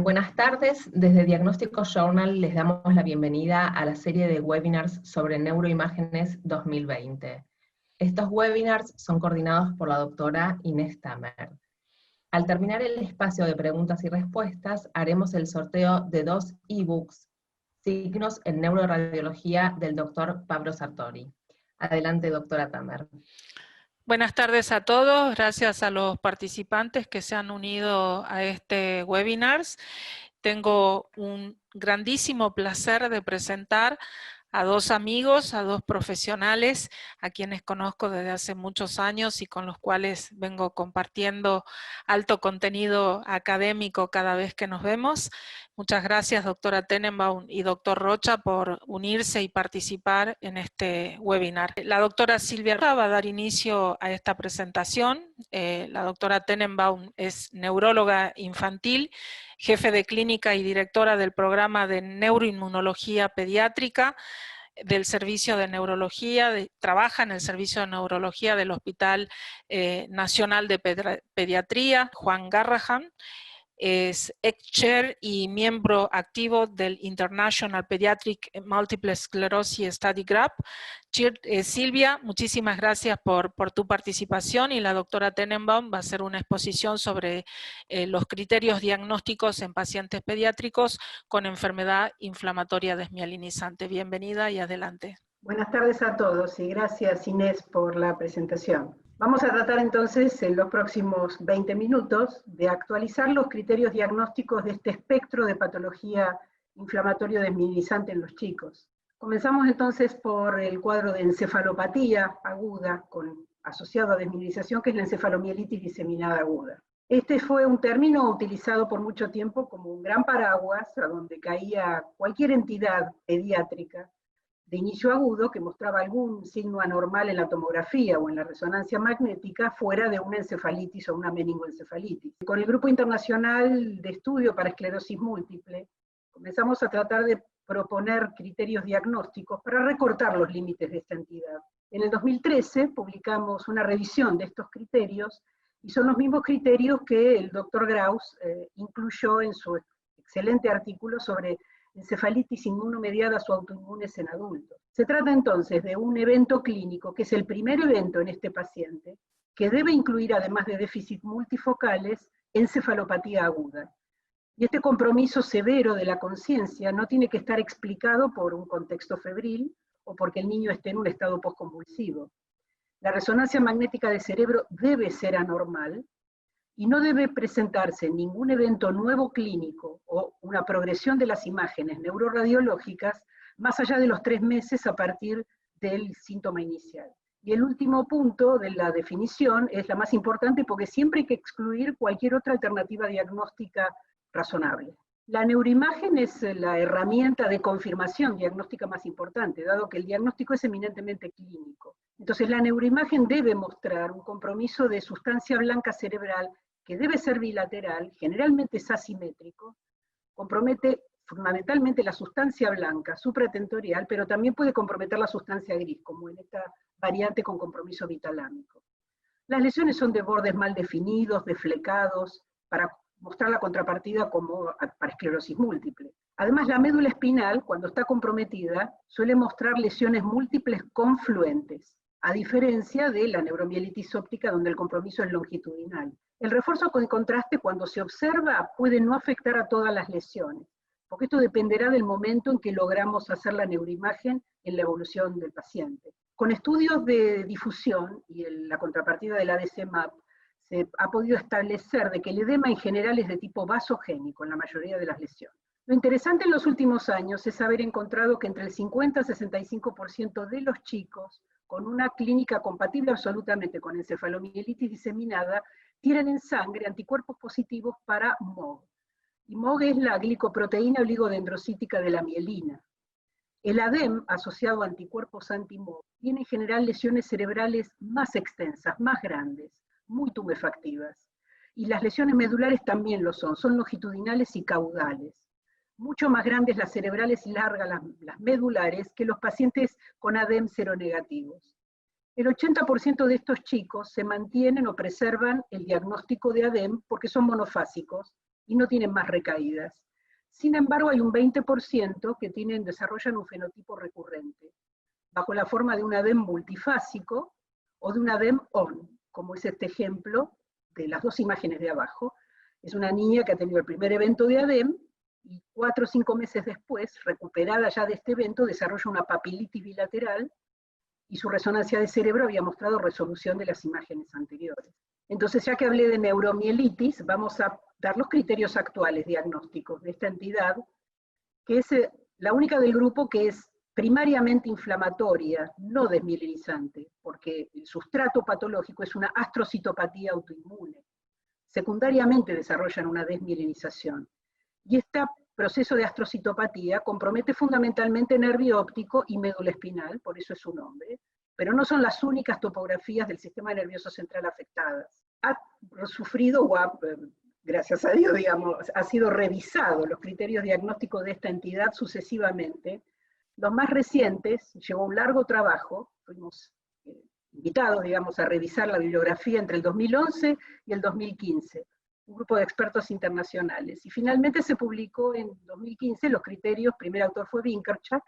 Buenas tardes, desde Diagnóstico Journal les damos la bienvenida a la serie de webinars sobre neuroimágenes 2020. Estos webinars son coordinados por la doctora Inés Tamer. Al terminar el espacio de preguntas y respuestas, haremos el sorteo de 2 ebooks, Signos en Neuroradiología, del doctor Pablo Sartori. Adelante, doctora Tamer. Buenas tardes a todos, gracias a los participantes que se han unido a este webinar. Tengo un grandísimo placer de presentar a 2 amigos, a 2 profesionales, a quienes conozco desde hace muchos años y con los cuales vengo compartiendo alto contenido académico cada vez que nos vemos. Muchas gracias, doctora Tenenbaum y doctor Rocha, por unirse y participar en este webinar. La doctora Silvia va a dar inicio a esta presentación. La doctora Tenenbaum es neuróloga infantil, jefe de clínica y directora del programa de neuroinmunología pediátrica del servicio de neurología, trabaja en el servicio de neurología del Hospital Nacional de Pediatría, Juan Garrahan. Es ex-chair y miembro activo del International Pediatric Multiple Sclerosis Study Group. Silvia, muchísimas gracias por tu participación, y la doctora Tenenbaum va a hacer una exposición sobre los criterios diagnósticos en pacientes pediátricos con enfermedad inflamatoria desmielinizante. Bienvenida y adelante. Buenas tardes a todos y gracias, Inés, por la presentación. Vamos a tratar entonces en los próximos 20 minutos de actualizar los criterios diagnósticos de este espectro de patología inflamatorio desmielinizante en los chicos. Comenzamos entonces por el cuadro de encefalopatía aguda asociado a desmielinización, que es la encefalomielitis diseminada aguda. Este fue un término utilizado por mucho tiempo como un gran paraguas a donde caía cualquier entidad pediátrica de inicio agudo que mostraba algún signo anormal en la tomografía o en la resonancia magnética fuera de una encefalitis o una meningoencefalitis. Con el Grupo Internacional de Estudio para Esclerosis Múltiple comenzamos a tratar de proponer criterios diagnósticos para recortar los límites de esta entidad. En el 2013 publicamos una revisión de estos criterios y son los mismos criterios que el doctor Graus incluyó en su excelente artículo sobre encefalitis inmunomediadas o autoinmunes en adultos. Se trata entonces de un evento clínico, que es el primer evento en este paciente, que debe incluir, además de déficit multifocales, encefalopatía aguda. Y este compromiso severo de la conciencia no tiene que estar explicado por un contexto febril o porque el niño esté en un estado postconvulsivo. La resonancia magnética del cerebro debe ser anormal, y no debe presentarse ningún evento nuevo clínico o una progresión de las imágenes neuroradiológicas más allá de los 3 meses a partir del síntoma inicial. Y el último punto de la definición es la más importante, porque siempre hay que excluir cualquier otra alternativa diagnóstica razonable. La neuroimagen es la herramienta de confirmación diagnóstica más importante, dado que el diagnóstico es eminentemente clínico. Entonces la neuroimagen debe mostrar un compromiso de sustancia blanca cerebral que debe ser bilateral, generalmente es asimétrico, compromete fundamentalmente la sustancia blanca supratentorial, pero también puede comprometer la sustancia gris, como en esta variante con compromiso bitalámico. Las lesiones son de bordes mal definidos, deflecados, para mostrar la contrapartida como para esclerosis múltiple. Además, la médula espinal, cuando está comprometida, suele mostrar lesiones múltiples confluentes, a diferencia de la neuromielitis óptica, donde el compromiso es longitudinal. El refuerzo con contraste, cuando se observa, puede no afectar a todas las lesiones, porque esto dependerá del momento en que logramos hacer la neuroimagen en la evolución del paciente. Con estudios de difusión y la contrapartida del ADC-MAP, se ha podido establecer de que el edema en general es de tipo vasogénico en la mayoría de las lesiones. Lo interesante en los últimos años es haber encontrado que entre el 50 y 65% de los chicos con una clínica compatible absolutamente con encefalomielitis diseminada tienen en sangre anticuerpos positivos para MOG. Y MOG es la glicoproteína oligodendrocítica de la mielina. El ADEM, asociado a anticuerpos anti-MOG, tiene en general lesiones cerebrales más extensas, más grandes, muy tumefactivas. Y las lesiones medulares también lo son longitudinales y caudales. Mucho más grandes las cerebrales y largas las medulares que los pacientes con ADEM seronegativos. El 80% de estos chicos se mantienen o preservan el diagnóstico de ADEM porque son monofásicos, y no tienen más recaídas. Sin embargo, hay un 20% que desarrollan un fenotipo recurrente, bajo la forma de un ADEM multifásico o de un ADEM ON, como es este ejemplo de las dos imágenes de abajo. Es una niña que ha tenido el primer evento de ADEM, y 4 o 5 meses después, recuperada ya de este evento, desarrolla una papilitis bilateral, y su resonancia de cerebro había mostrado resolución de las imágenes anteriores. Entonces, ya que hablé de neuromielitis, vamos a dar los criterios actuales diagnósticos de esta entidad, que es la única del grupo que es primariamente inflamatoria, no desmielinizante, porque el sustrato patológico es una astrocitopatía autoinmune. Secundariamente desarrollan una desmielinización. Y este proceso de astrocitopatía compromete fundamentalmente nervio óptico y médula espinal, por eso es su nombre, pero no son las únicas topografías del sistema nervioso central afectadas. Ha sufrido, gracias a Dios, digamos, ha sido revisado los criterios diagnósticos de esta entidad sucesivamente. Los más recientes, llevó un largo trabajo, fuimos invitados, digamos, a revisar la bibliografía entre el 2011 y el 2015, un grupo de expertos internacionales, y finalmente se publicó en 2015 los criterios, primer autor fue Winkerchak.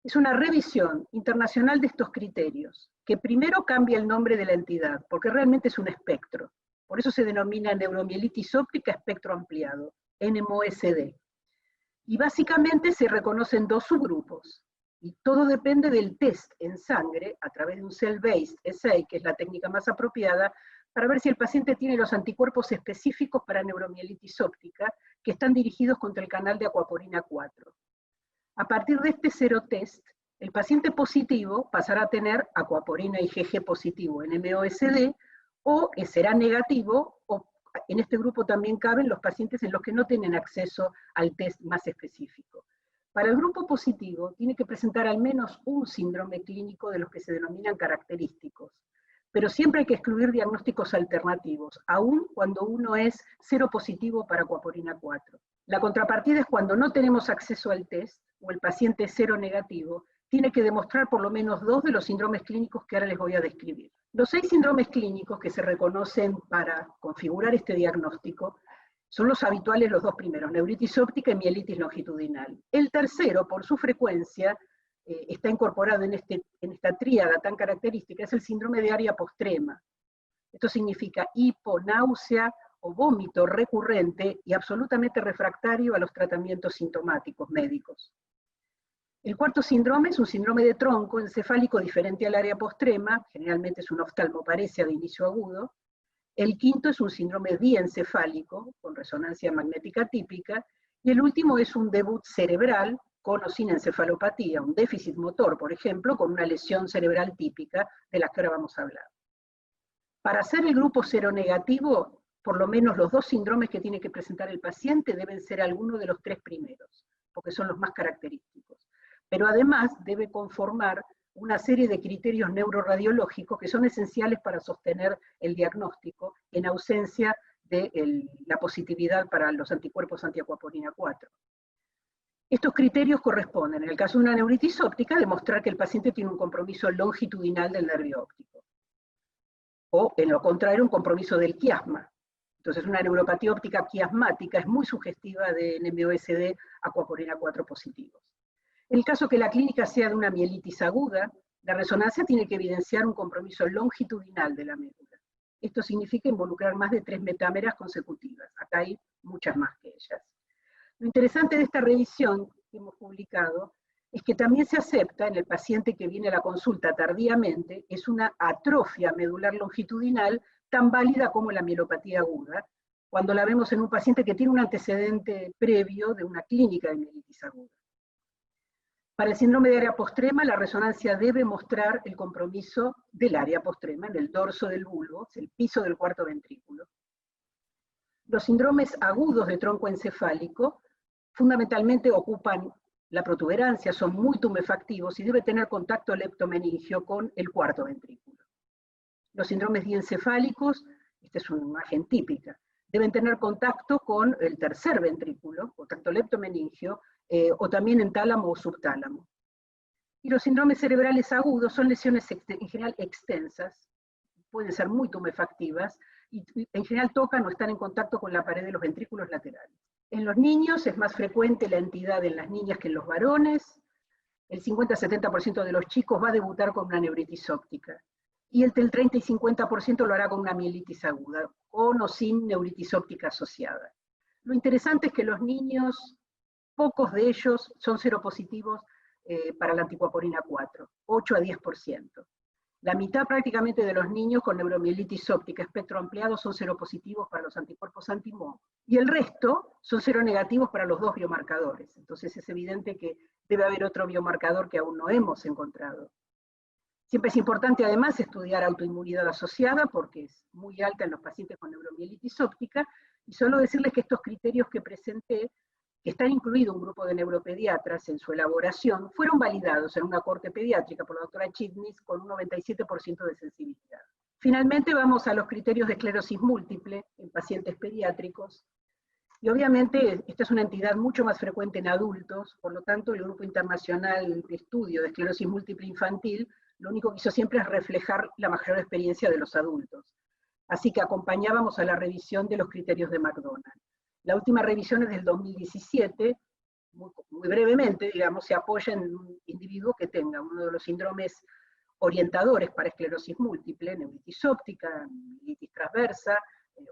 Es una revisión internacional de estos criterios, que primero cambia el nombre de la entidad, porque realmente es un espectro, por eso se denomina neuromielitis óptica espectro ampliado, NMOSD. Y básicamente se reconocen dos subgrupos, y todo depende del test en sangre, a través de un cell-based assay, que es la técnica más apropiada, para ver si el paciente tiene los anticuerpos específicos para neuromielitis óptica, que están dirigidos contra el canal de acuaporina 4. A partir de este serotest, el paciente positivo pasará a tener acuaporina IgG positivo en MOSD, o será negativo, o en este grupo también caben los pacientes en los que no tienen acceso al test más específico. Para el grupo positivo, tiene que presentar al menos un síndrome clínico de los que se denominan característicos, pero siempre hay que excluir diagnósticos alternativos, aun cuando uno es seropositivo para acuaporina 4. La contrapartida es cuando no tenemos acceso al test, o el paciente es seronegativo, tiene que demostrar por lo menos 2 de los síndromes clínicos que ahora les voy a describir. Los 6 síndromes clínicos que se reconocen para configurar este diagnóstico son los habituales, los dos primeros, neuritis óptica y mielitis longitudinal. El tercero, por su frecuencia, está incorporado en esta tríada tan característica, es el síndrome de ARIA postrema. Esto significa hipo, náusea o vómito recurrente y absolutamente refractario a los tratamientos sintomáticos médicos. El cuarto síndrome es un síndrome de tronco encefálico diferente al área postrema, generalmente es una oftalmoparesia de inicio agudo. El quinto es un síndrome diencefálico, con resonancia magnética típica, y el último es un debut cerebral, con o sin encefalopatía, un déficit motor, por ejemplo, con una lesión cerebral típica, de la que ahora vamos a hablar. Para ser el grupo seronegativo, por lo menos los 2 síndromes que tiene que presentar el paciente deben ser alguno de los 3 primeros, porque son los más característicos. Pero además debe conformar una serie de criterios neuroradiológicos que son esenciales para sostener el diagnóstico en ausencia de la positividad para los anticuerpos antiacuaporina 4. Estos criterios corresponden, en el caso de una neuritis óptica, demostrar que el paciente tiene un compromiso longitudinal del nervio óptico, o en lo contrario, un compromiso del quiasma. Entonces, una neuropatía óptica quiasmática es muy sugestiva de NMOSD acuaporina 4 positivos. En el caso que la clínica sea de una mielitis aguda, la resonancia tiene que evidenciar un compromiso longitudinal de la médula. Esto significa involucrar más de 3 metámeras consecutivas. Acá hay muchas más que ellas. Lo interesante de esta revisión que hemos publicado es que también se acepta en el paciente que viene a la consulta tardíamente, es una atrofia medular longitudinal tan válida como la mielopatía aguda, cuando la vemos en un paciente que tiene un antecedente previo de una clínica de mielitis aguda. Para el síndrome de área postrema, la resonancia debe mostrar el compromiso del área postrema en el dorso del bulbo, el piso del cuarto ventrículo. Los síndromes agudos de tronco encefálico fundamentalmente ocupan la protuberancia, son muy tumefactivos y debe tener contacto leptomeningio con el cuarto ventrículo. Los síndromes diencefálicos, esta es una imagen típica, deben tener contacto con el tercer ventrículo, contacto leptomeningio, o también en tálamo o subtálamo. Y los síndromes cerebrales agudos son lesiones en general extensas, pueden ser muy tumefactivas, y en general tocan o están en contacto con la pared de los ventrículos laterales. En los niños es más frecuente la entidad en las niñas que en los varones. El 50-70% de los chicos va a debutar con una neuritis óptica. Y entre el 30 y 50% lo hará con una mielitis aguda, con o sin neuritis óptica asociada. Lo interesante es que los niños, pocos de ellos son seropositivos para la anticoaporina 4, 8 a 10%. La mitad prácticamente de los niños con neuromielitis óptica espectro ampliado son seropositivos para los anticuerpos anti-MOG, y el resto son seronegativos para los dos biomarcadores. Entonces es evidente que debe haber otro biomarcador que aún no hemos encontrado. Siempre es importante además estudiar autoinmunidad asociada, porque es muy alta en los pacientes con neuromielitis óptica, y solo decirles que estos criterios que presenté, que están incluido un grupo de neuropediatras en su elaboración, fueron validados en una corte pediátrica por la doctora Chitnis con un 97% de sensibilidad. Finalmente vamos a los criterios de esclerosis múltiple en pacientes pediátricos, y obviamente esta es una entidad mucho más frecuente en adultos, por lo tanto el Grupo Internacional de Estudio de Esclerosis Múltiple Infantil lo único que hizo siempre es reflejar la mayor experiencia de los adultos. Así que acompañábamos a la revisión de los criterios de McDonald. La última revisión es del 2017, muy brevemente, digamos, se apoya en un individuo que tenga uno de los síndromes orientadores para esclerosis múltiple, neuritis óptica, mielitis transversa,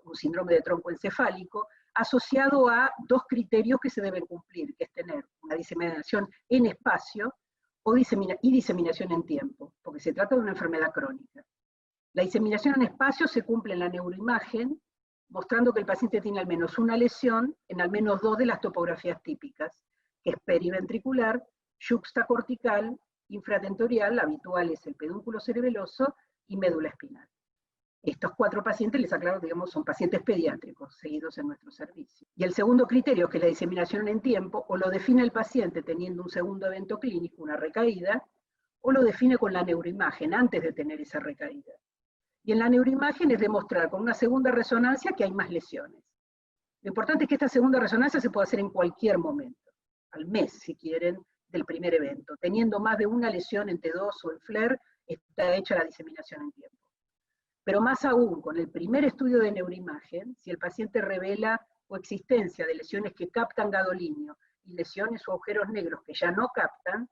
un síndrome de tronco encefálico, asociado a dos criterios que se deben cumplir, que es tener una diseminación en espacio y diseminación en tiempo, porque se trata de una enfermedad crónica. La diseminación en espacio se cumple en la neuroimagen, mostrando que el paciente tiene al menos una lesión en al menos dos de las topografías típicas, que es periventricular, yuxtacortical, infratentorial, habitual es el pedúnculo cerebeloso, y médula espinal. Estos 4 pacientes, les aclaro, digamos, son pacientes pediátricos, seguidos en nuestro servicio. Y el segundo criterio, que es la diseminación en tiempo, o lo define el paciente teniendo un segundo evento clínico, una recaída, o lo define con la neuroimagen, antes de tener esa recaída. Y en la neuroimagen es demostrar con una segunda resonancia que hay más lesiones. Lo importante es que esta segunda resonancia se puede hacer en cualquier momento, al mes, si quieren, del primer evento. Teniendo más de una lesión en T2 o en FLAIR, está hecha la diseminación en tiempo. Pero más aún, con el primer estudio de neuroimagen, si el paciente revela coexistencia de lesiones que captan gadolinio y lesiones o agujeros negros que ya no captan,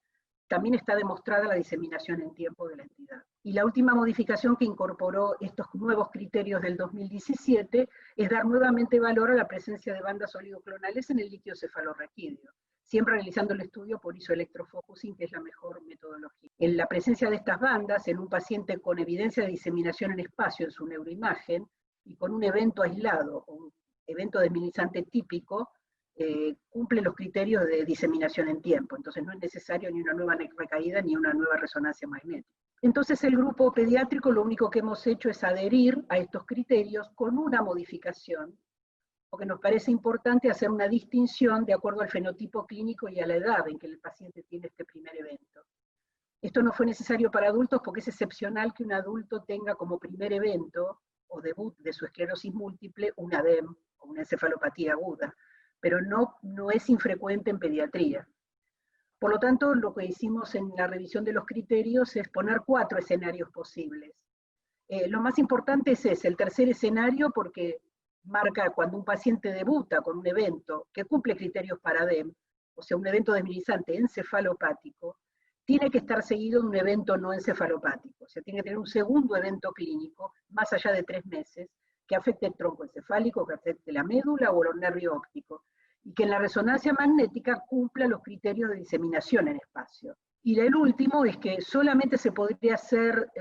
también está demostrada la diseminación en tiempo de la entidad. Y la última modificación que incorporó estos nuevos criterios del 2017 es dar nuevamente valor a la presencia de bandas oligoclonales en el líquido cefalorraquídeo, siempre realizando el estudio por isoelectrofocusing, que es la mejor metodología. En la presencia de estas bandas, en un paciente con evidencia de diseminación en espacio en su neuroimagen, y con un evento aislado, o un evento desminimizante típico, cumple los criterios de diseminación en tiempo, entonces no es necesario ni una nueva recaída ni una nueva resonancia magnética. Entonces el grupo pediátrico lo único que hemos hecho es adherir a estos criterios con una modificación, porque nos parece importante hacer una distinción de acuerdo al fenotipo clínico y a la edad en que el paciente tiene este primer evento. Esto no fue necesario para adultos porque es excepcional que un adulto tenga como primer evento o debut de su esclerosis múltiple un ADEM o una encefalopatía aguda, pero no es infrecuente en pediatría. Por lo tanto, lo que hicimos en la revisión de los criterios es poner 4 escenarios posibles. Lo más importante es ese, el tercer escenario, porque marca cuando un paciente debuta con un evento que cumple criterios para ADEM, o sea, un evento desminimizante encefalopático, tiene que estar seguido de un evento no encefalopático, o sea, tiene que tener un segundo evento clínico, más allá de 3 meses, que afecte el tronco encefálico, que afecte la médula o el nervio óptico, y que en la resonancia magnética cumpla los criterios de diseminación en espacio. Y el último es que solamente se podría hacer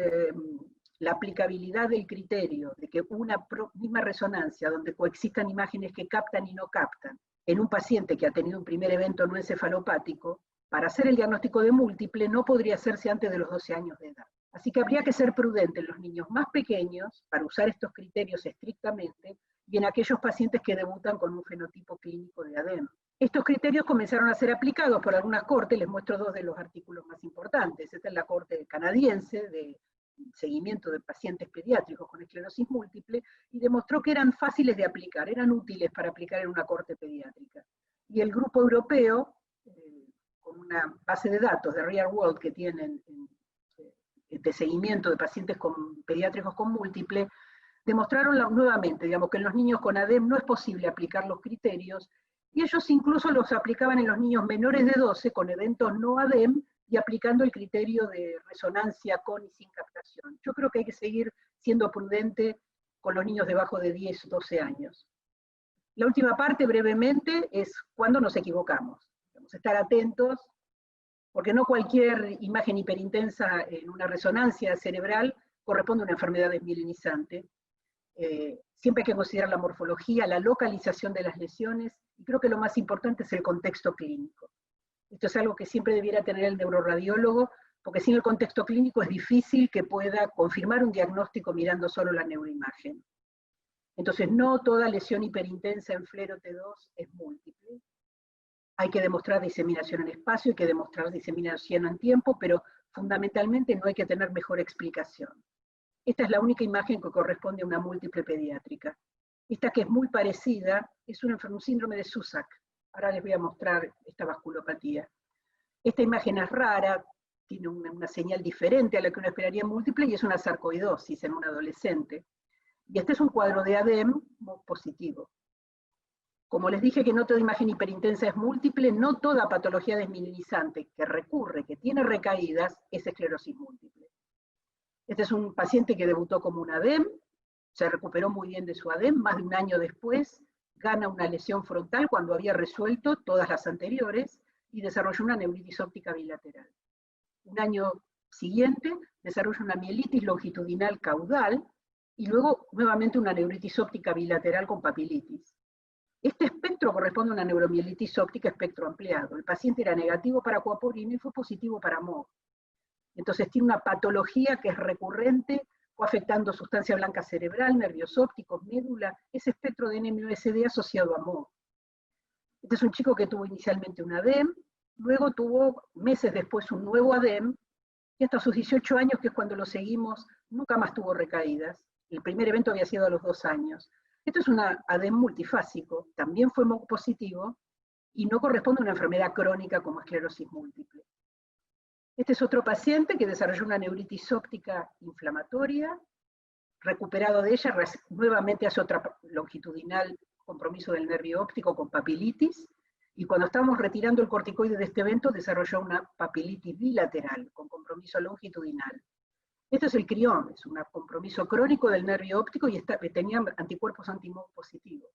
la aplicabilidad del criterio de que una misma resonancia donde coexistan imágenes que captan y no captan en un paciente que ha tenido un primer evento no encefalopático, para hacer el diagnóstico de múltiple no podría hacerse antes de los 12 años de edad. Así que habría que ser prudente en los niños más pequeños para usar estos criterios estrictamente y en aquellos pacientes que debutan con un fenotipo clínico de ADEM. Estos criterios comenzaron a ser aplicados por algunas cortes, les muestro 2 de los artículos más importantes. Esta es la corte canadiense de seguimiento de pacientes pediátricos con esclerosis múltiple, y demostró que eran fáciles de aplicar, eran útiles para aplicar en una corte pediátrica. Y el grupo europeo, con una base de datos de Real World que tienen de seguimiento de pacientes pediátricos con múltiple, demostraron nuevamente, digamos, que en los niños con ADEM no es posible aplicar los criterios, y ellos incluso los aplicaban en los niños menores de 12 con eventos no ADEM y aplicando el criterio de resonancia con y sin captación. Yo creo que hay que seguir siendo prudente con los niños debajo de 10, 12 años. La última parte, brevemente, es cuando nos equivocamos. Vamos a estar atentos, porque no cualquier imagen hiperintensa en una resonancia cerebral corresponde a una enfermedad desmielinizante. Siempre hay que considerar la morfología, la localización de las lesiones, y creo que lo más importante es el contexto clínico. Esto es algo que siempre debiera tener el neuroradiólogo, porque sin el contexto clínico es difícil que pueda confirmar un diagnóstico mirando solo la neuroimagen. Entonces, no toda lesión hiperintensa en FLAIR T2 es múltiple. Hay que demostrar diseminación en espacio, hay que demostrar diseminación en tiempo, pero fundamentalmente no hay que tener mejor explicación. Esta es la única imagen que corresponde a una múltiple pediátrica. Esta, que es muy parecida, es un síndrome de Susak. Ahora les voy a mostrar esta vasculopatía. Esta imagen es rara, tiene una señal diferente a la que uno esperaría en múltiple, y es una sarcoidosis en un adolescente. Y este es un cuadro de ADEM positivo. Como les dije que no toda imagen hiperintensa es múltiple, no toda patología desmielinizante que recurre, que tiene recaídas, es esclerosis múltiple. Este es un paciente que debutó como un ADEM, se recuperó muy bien de su ADEM, más de un año después gana una lesión frontal cuando había resuelto todas las anteriores y desarrolló una neuritis óptica bilateral. Un año siguiente desarrolla una mielitis longitudinal caudal y luego nuevamente una neuritis óptica bilateral con papilitis. Este espectro corresponde a una neuromielitis óptica espectro ampliado. El paciente era negativo para aquaporina y fue positivo para MOG. Entonces tiene una patología que es recurrente, fue afectando sustancia blanca cerebral, nervios ópticos, médula, ese espectro de NMOSD asociado a MOG. Este es un chico que tuvo inicialmente un ADEM, luego tuvo meses después un nuevo ADEM, y hasta sus 18 años, que es cuando lo seguimos, nunca más tuvo recaídas. El primer evento había sido a los 2 años. Esto es un ADEM multifásico, también fue MOG positivo, y no corresponde a una enfermedad crónica como esclerosis múltiple. Este es otro paciente que desarrolló una neuritis óptica inflamatoria, recuperado de ella, nuevamente hace otra longitudinal compromiso del nervio óptico con papilitis, y cuando estábamos retirando el corticoide de este evento, desarrolló una papilitis bilateral con compromiso longitudinal. Esto es el crión, es un compromiso crónico del nervio óptico y tenía anticuerpos anti-MOG positivos.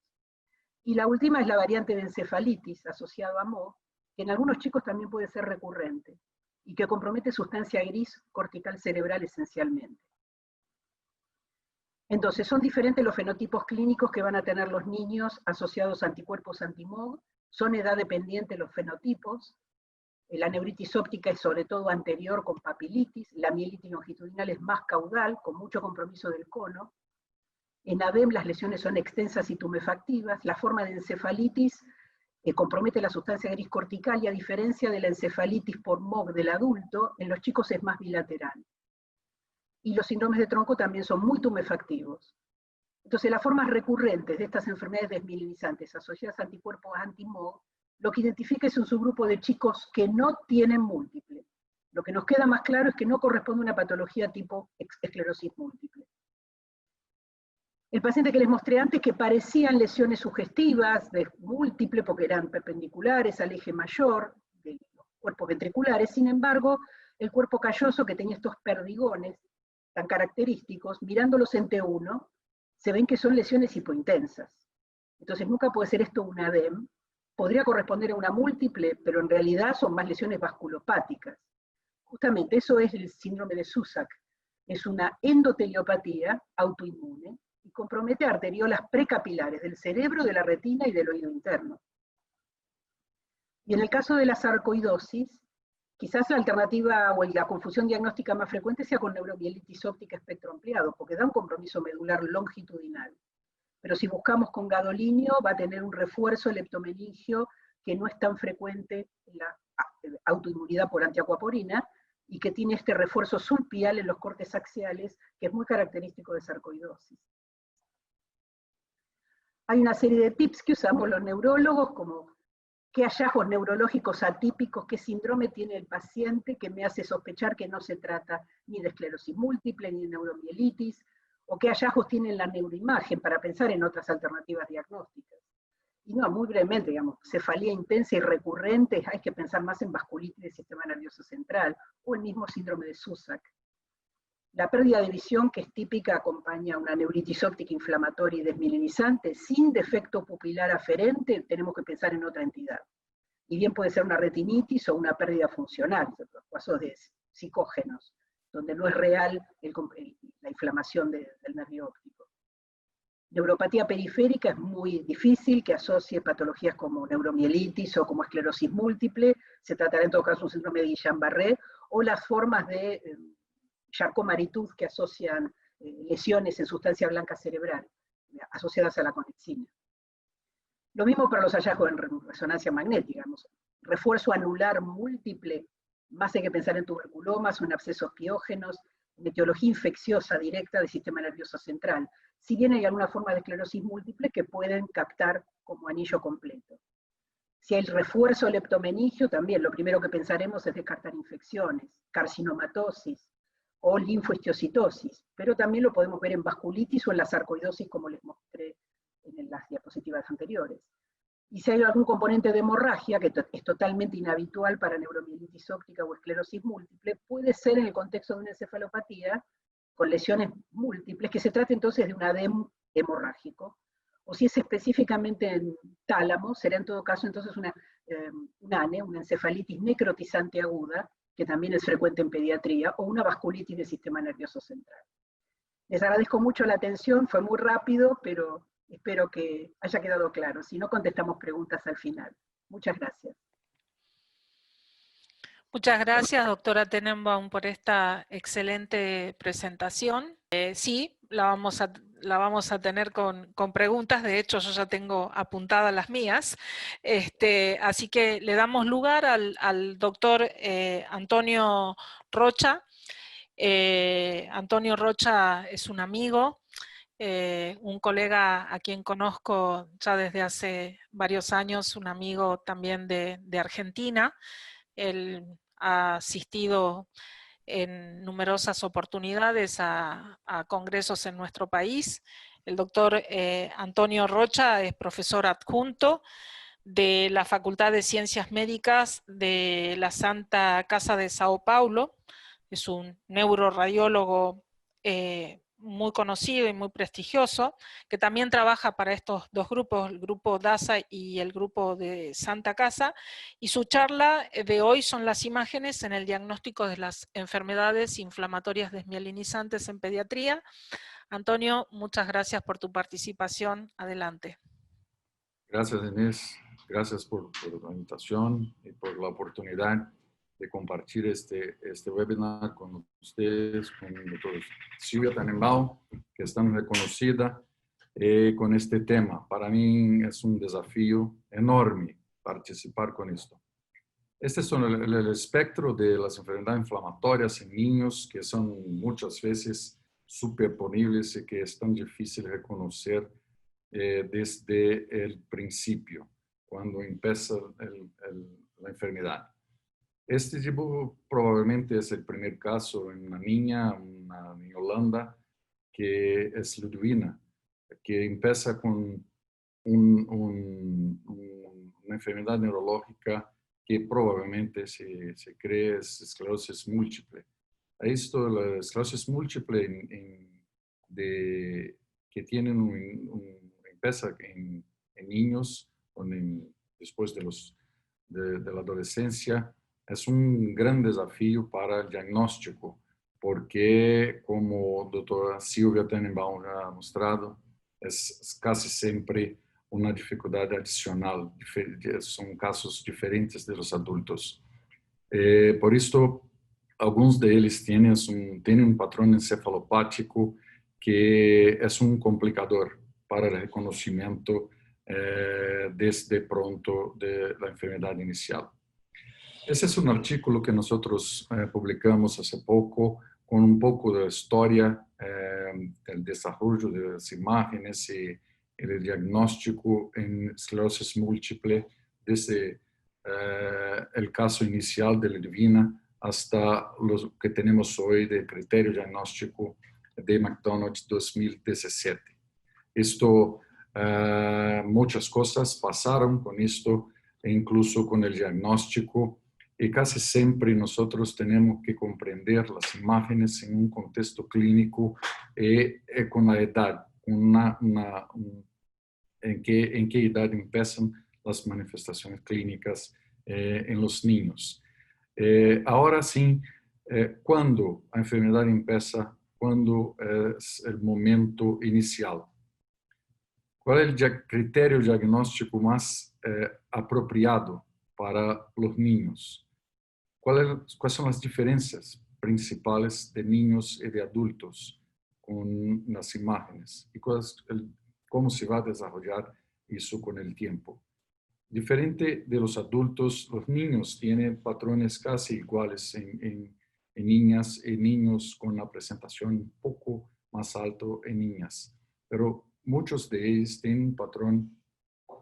Y la última es la variante de encefalitis asociado a MOG, que en algunos chicos también puede ser recurrente, y que compromete sustancia gris cortical cerebral esencialmente. Entonces, son diferentes los fenotipos clínicos que van a tener los niños asociados a anticuerpos anti-MOG, son edad dependientes los fenotipos. La neuritis óptica es sobre todo anterior con papilitis, la mielitis longitudinal es más caudal, con mucho compromiso del cono. En ADEM las lesiones son extensas y tumefactivas, la forma de encefalitis compromete la sustancia gris cortical, y a diferencia de la encefalitis por MOG del adulto, en los chicos es más bilateral. Y los síndromes de tronco también son muy tumefactivos. Entonces, las formas recurrentes de estas enfermedades desmielinizantes asociadas a anticuerpos anti-MOG, lo que identifica es un subgrupo de chicos que no tienen múltiple. Lo que nos queda más claro es que no corresponde a una patología tipo esclerosis múltiple. El paciente que les mostré antes, que parecían lesiones sugestivas, de múltiple, porque eran perpendiculares al eje mayor de los cuerpos ventriculares, sin embargo, el cuerpo calloso, que tenía estos perdigones tan característicos, mirándolos en T1, se ven que son lesiones hipointensas. Entonces nunca puede ser esto un ADEM, podría corresponder a una múltiple, pero en realidad son más lesiones vasculopáticas. Justamente eso es el síndrome de Susak, es una endoteliopatía autoinmune, y compromete arteriolas precapilares del cerebro, de la retina y del oído interno. Y en el caso de la sarcoidosis, quizás la alternativa o la confusión diagnóstica más frecuente sea con neuromielitis óptica espectro ampliado, porque da un compromiso medular longitudinal. Pero si buscamos con gadolinio, va a tener un refuerzo leptomeningio que no es tan frecuente en la autoinmunidad por antiacuaporina, y que tiene este refuerzo subpial en los cortes axiales, que es muy característico de sarcoidosis. Hay una serie de tips que usamos los neurólogos, como qué hallazgos neurológicos atípicos, qué síndrome tiene el paciente, que me hace sospechar que no se trata ni de esclerosis múltiple, ni de neuromielitis, ¿O qué hallazgos tiene la neuroimagen para pensar en otras alternativas diagnósticas? Y no, muy brevemente, digamos, cefalía intensa y recurrente, hay que pensar más en vasculitis del sistema nervioso central, o el mismo síndrome de Susak. La pérdida de visión, que es típica, acompaña a una neuritis óptica inflamatoria y desmielinizante, sin defecto pupilar aferente, tenemos que pensar en otra entidad. Y bien puede ser una retinitis o una pérdida funcional, los casos de psicógenos, donde no es real la inflamación del nervio óptico. Neuropatía periférica es muy difícil que asocie patologías como neuromielitis o como esclerosis múltiple, se tratará en todo caso un síndrome de Guillain-Barré, o las formas de Charcot-Marie-Tooth que asocian lesiones en sustancia blanca cerebral, asociadas a la conexina. Lo mismo para los hallazgos en resonancia magnética, refuerzo anular múltiple, más hay que pensar en tuberculomas o en abscesos piógenos, en etiología infecciosa directa del sistema nervioso central, si bien hay alguna forma de esclerosis múltiple que pueden captar como anillo completo. Si hay refuerzo leptomeningio, también lo primero que pensaremos es descartar infecciones, carcinomatosis o linfohistiocytosis, pero también lo podemos ver en vasculitis o en la sarcoidosis, como les mostré en las diapositivas anteriores. Y si hay algún componente de hemorragia, que es totalmente inhabitual para neuromielitis óptica o esclerosis múltiple, puede ser en el contexto de una encefalopatía con lesiones múltiples, que se trate entonces de un edema hemorrágico, o si es específicamente en tálamo, será en todo caso entonces una ANE, una encefalitis necrotizante aguda, que también es frecuente en pediatría, o una vasculitis del sistema nervioso central. Les agradezco mucho la atención, fue muy rápido, pero espero que haya quedado claro. Si no, contestamos preguntas al final. Muchas gracias. Muchas gracias, doctora Tenenbaum, por esta excelente presentación. Sí, la vamos a tener con preguntas. De hecho, yo ya tengo apuntadas las mías. Así que le damos lugar al doctor Antonio Rocha. Antonio Rocha es un amigo, un colega a quien conozco ya desde hace varios años, un amigo también de Argentina. Él ha asistido en numerosas oportunidades a congresos en nuestro país. El doctor Antonio Rocha es profesor adjunto de la Facultad de Ciencias Médicas de la Santa Casa de Sao Paulo. Es un neuroradiólogo muy conocido y muy prestigioso, que también trabaja para estos dos grupos, el grupo DASA y el grupo de Santa Casa, y su charla de hoy son las imágenes en el diagnóstico de las enfermedades inflamatorias desmielinizantes en pediatría. Antonio, muchas gracias por tu participación. Adelante. Gracias, Inés. Gracias por la invitación y por la oportunidad de compartir este webinar con ustedes, con la doctora Silvia Tenenbaum, que es tan reconocida con este tema. Para mí es un desafío enorme participar con esto. Este es el espectro de las enfermedades inflamatorias en niños, que son muchas veces superponibles y que es tan difícil reconocer desde el principio, cuando empieza la enfermedad. Este tipo probablemente es el primer caso en una niña en Holanda, que es Ludwina, que empieza con una enfermedad neurológica que probablemente se cree es esclerosis múltiple. Esto, la esclerosis múltiple que tienen empieza en niños o después de la adolescencia, es un gran desafío para el diagnóstico, porque como doctora Silvia Tenenbaum ha mostrado, es casi siempre una dificultad adicional, son casos diferentes de los adultos. Por esto, algunos de ellos tienen un patrón encefalopático que es un complicador para el reconocimiento desde pronto de la enfermedad inicial. Ese es un artículo que nosotros publicamos hace poco con un poco de historia del desarrollo de las imágenes y el diagnóstico en esclerosis múltiple desde el caso inicial de Ludwina hasta lo que tenemos hoy de criterio diagnóstico de McDonald's 2017. Esto, muchas cosas pasaron con esto, e incluso con el diagnóstico, y casi siempre nosotros tenemos que comprender las imágenes en un contexto clínico con la edad, en qué edad empiezan las manifestaciones clínicas en los niños. Ahora sí, cuando la enfermedad empieza, cuando es el momento inicial. ¿Cuál es el criterio diagnóstico más apropiado para los niños? ¿Cuáles son las diferencias principales de niños y de adultos con las imágenes? ¿Y cómo se va a desarrollar eso con el tiempo? Diferente de los adultos, los niños tienen patrones casi iguales en niñas y niños con la presentación un poco más alto en niñas. Pero muchos de ellos tienen un patrón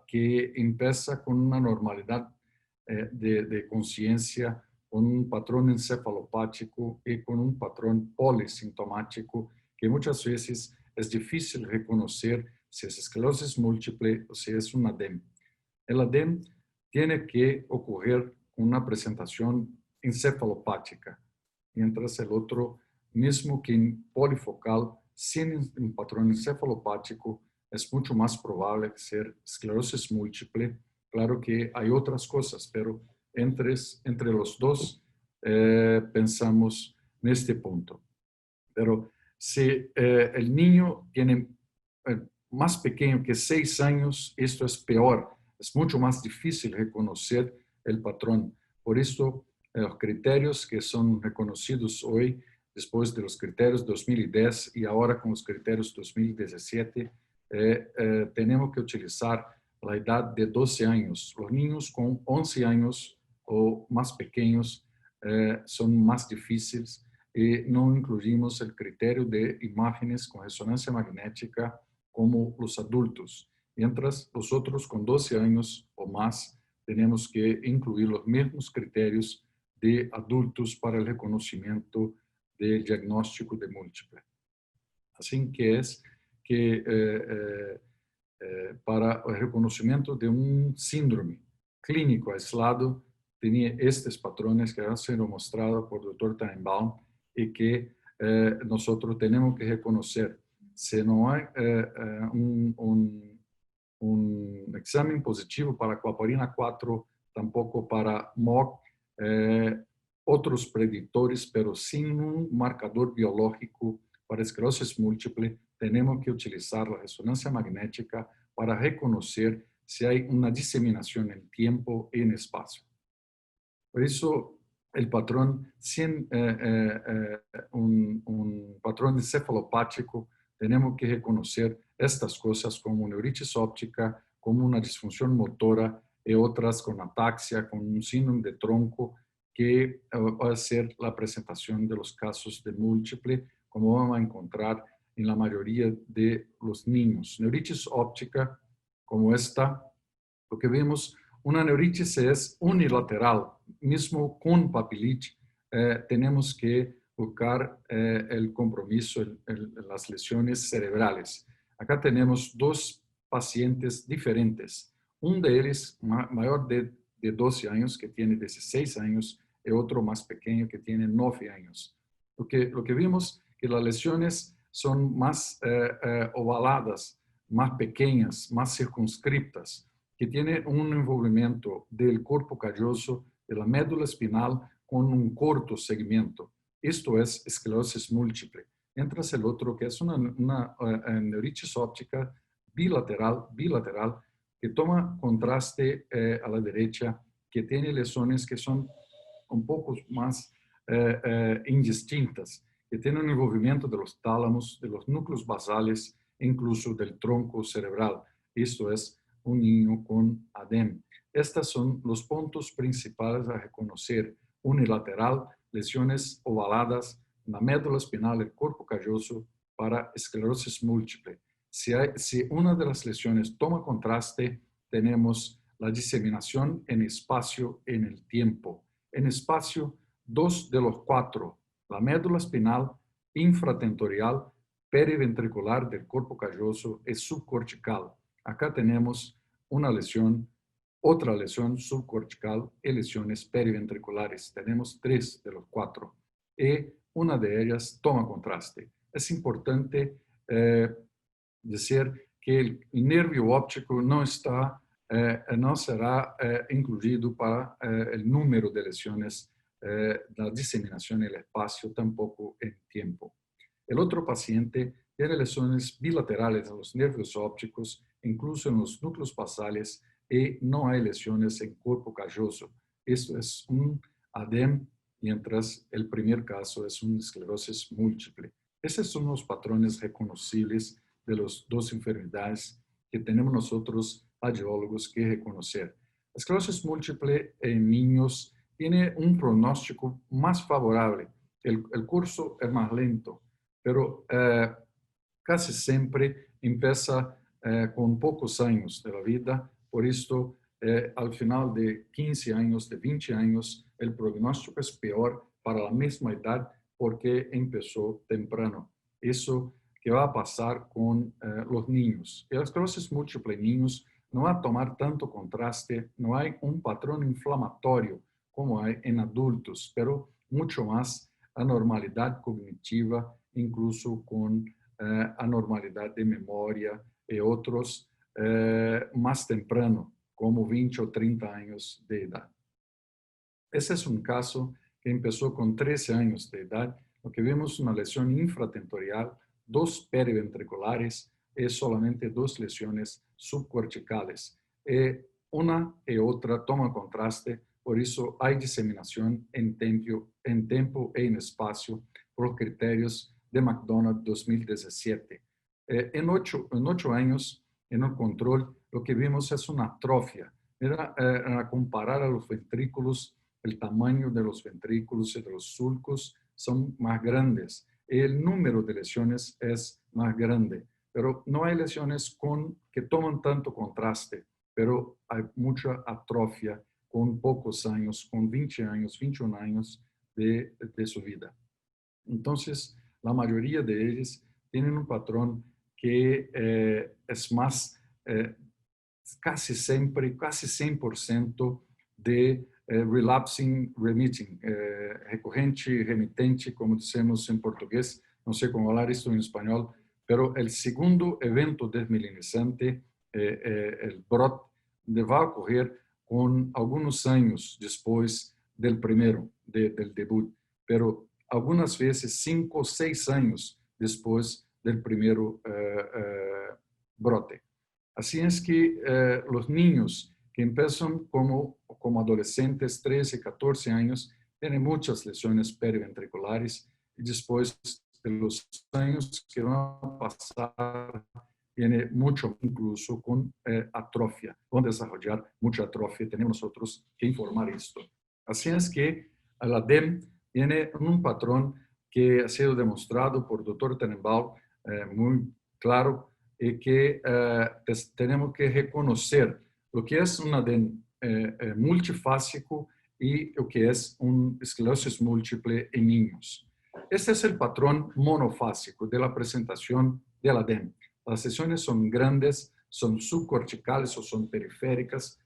que empieza con una normalidad de conciencia, con un patrón encefalopático y con un patrón polisintomático que muchas veces es difícil reconocer si es esclerosis múltiple o si es un ADEM. El ADEM tiene que ocurrir con una presentación encefalopática, mientras el otro, mismo que polifocal, sin un patrón encefalopático, es mucho más probable ser esclerosis múltiple. Claro que hay otras cosas, pero entre los dos pensamos en este punto. Pero si el niño tiene más pequeño que 6 años, esto es peor. Es mucho más difícil reconocer el patrón. Por esto, los criterios que son reconocidos hoy, después de los criterios 2010 y ahora con los criterios 2017, tenemos que utilizar la edad de 12 años. Los niños con 11 años o más pequeños son más difíciles y no incluimos el criterio de imágenes con resonancia magnética como los adultos. Mientras los otros con 12 años o más tenemos que incluir los mismos criterios de adultos para el reconocimiento del diagnóstico de múltiple. Así que es que para el reconocimiento de un síndrome clínico aislado tenía estos patrones que han sido mostrados por el Dr. Tannenbaum y que nosotros tenemos que reconocer. Si no hay un examen positivo para coaparina 4, tampoco para MOG, otros predictores, pero sin un marcador biológico para esclerosis múltiple, tenemos que utilizar la resonancia magnética para reconocer si hay una diseminación en tiempo y en espacio. Por eso, el patrón, sin un patrón encefalopático, tenemos que reconocer estas cosas como neuritis óptica, como una disfunción motora y otras con ataxia, con un síndrome de tronco, que va a ser la presentación de los casos de múltiple, como vamos a encontrar en la mayoría de los niños. Neuritis óptica, como esta, lo que vemos, una neuritis es unilateral, mismo con papilite, tenemos que buscar el compromiso en las lesiones cerebrales. Acá tenemos dos pacientes diferentes. Un de ellos mayor de 12 años, que tiene 16 años, y otro más pequeño, que tiene 9 años. Lo que vimos que las lesiones son más ovaladas, más pequeñas, más circunscriptas, que tienen un envolvimiento del cuerpo calloso, de la médula espinal, con un corto segmento. Esto es esclerosis múltiple. Mientras el otro, que es una neuritis óptica bilateral, que toma contraste a la derecha, que tiene lesiones que son un poco más indistintas, que tienen un envolvimiento de los tálamos, de los núcleos basales, incluso del tronco cerebral. Esto es un niño con ADEM. Estos son los puntos principales a reconocer: unilateral, lesiones ovaladas, la médula espinal, el cuerpo calloso, para esclerosis múltiple. Si una de las lesiones toma contraste, tenemos la diseminación en espacio en el tiempo. En espacio, 2 de los 4, la médula espinal infratentorial, periventricular del cuerpo calloso y subcortical. Acá tenemos una lesión, otra lesión subcortical y lesiones periventriculares. Tenemos 3 de los 4 y una de ellas toma contraste. Es importante decir que el nervio óptico no será incluido para el número de lesiones, la diseminación en el espacio, tampoco en tiempo. El otro paciente tiene lesiones bilaterales en los nervios ópticos, incluso en los núcleos basales, y no hay lesiones en cuerpo calloso. Esto es un ADEM, mientras el primer caso es una esclerosis múltiple. Esos son los patrones reconocibles de las dos enfermedades que tenemos nosotros, radiólogos, que reconocer. La esclerosis múltiple en niños tiene un pronóstico más favorable. El curso es más lento, pero casi siempre empieza con pocos años de la vida. Por esto, al final de 15 años, de 20 años, el pronóstico es peor para la misma edad porque empezó temprano. Eso que va a pasar con los niños. La esclerosis múltiple en niños no va a tomar tanto contraste, no hay un patrón inflamatorio como hay en adultos, pero mucho más anormalidad cognitiva, incluso con anormalidad de memoria y otros más temprano, como 20 o 30 años de edad. Ese es un caso que empezó con 13 años de edad, lo que vemos una lesión infratentorial, 2 periventriculares y solamente 2 lesiones subcorticales. Una y otra toman contraste, por eso hay diseminación en tiempo y en espacio por los criterios de McDonald 2017. En 8 años, en el control, lo que vimos es una atrofia. Era comparar a los ventrículos, el tamaño de los ventrículos y de los sulcos son más grandes. El número de lesiones es más grande, pero no hay lesiones que toman tanto contraste, pero hay mucha atrofia con pocos años, con 20 años, 21 años de su vida. Entonces, la mayoría de ellos tienen un patrón que es más, casi siempre, casi 100% de relapsing remitting, recurrente y remitente, como decimos en portugués, no sé cómo hablar esto en español, pero el segundo evento desmielinizante, el brote, va a ocurrir con algunos años después del primero, del debut, pero algunas veces 5 o 6 años después del primero brote. Así es que los niños que empiezan como adolescentes, 13, 14 años, tienen muchas lesiones periventriculares y después de los años que van a pasar, tiene mucho incluso con atrofia. Van a desarrollar mucha atrofia, tenemos nosotros que informar esto. Así es que la DEM tiene un patrón que ha sido demostrado por el Dr. Tenenbaum muy claro y que tenemos que reconocer lo que es un ADEM multifásico y lo que es una esclerosis múltiple en niños. Este es el patrón monofásico de la presentación del ADEM. Las lesiones son grandes, son subcorticales o son periféricas,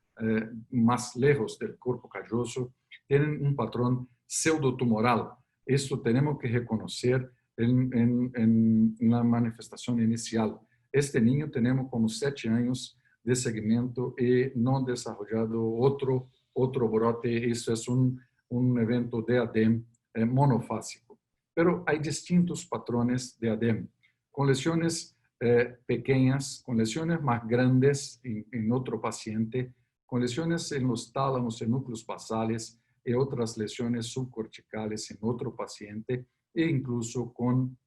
más lejos del cuerpo calloso, tienen un patrón pseudotumoral. Esto tenemos que reconocer en la manifestación inicial. Este niño tenemos como 7 años de seguimiento y no han desarrollado otro brote. Eso es un evento de ADEM monofásico. Pero hay distintos patrones de ADEM, con lesiones pequeñas, con lesiones más grandes en otro paciente, con lesiones en los tálamos, en núcleos basales y otras lesiones subcorticales en otro paciente, e incluso con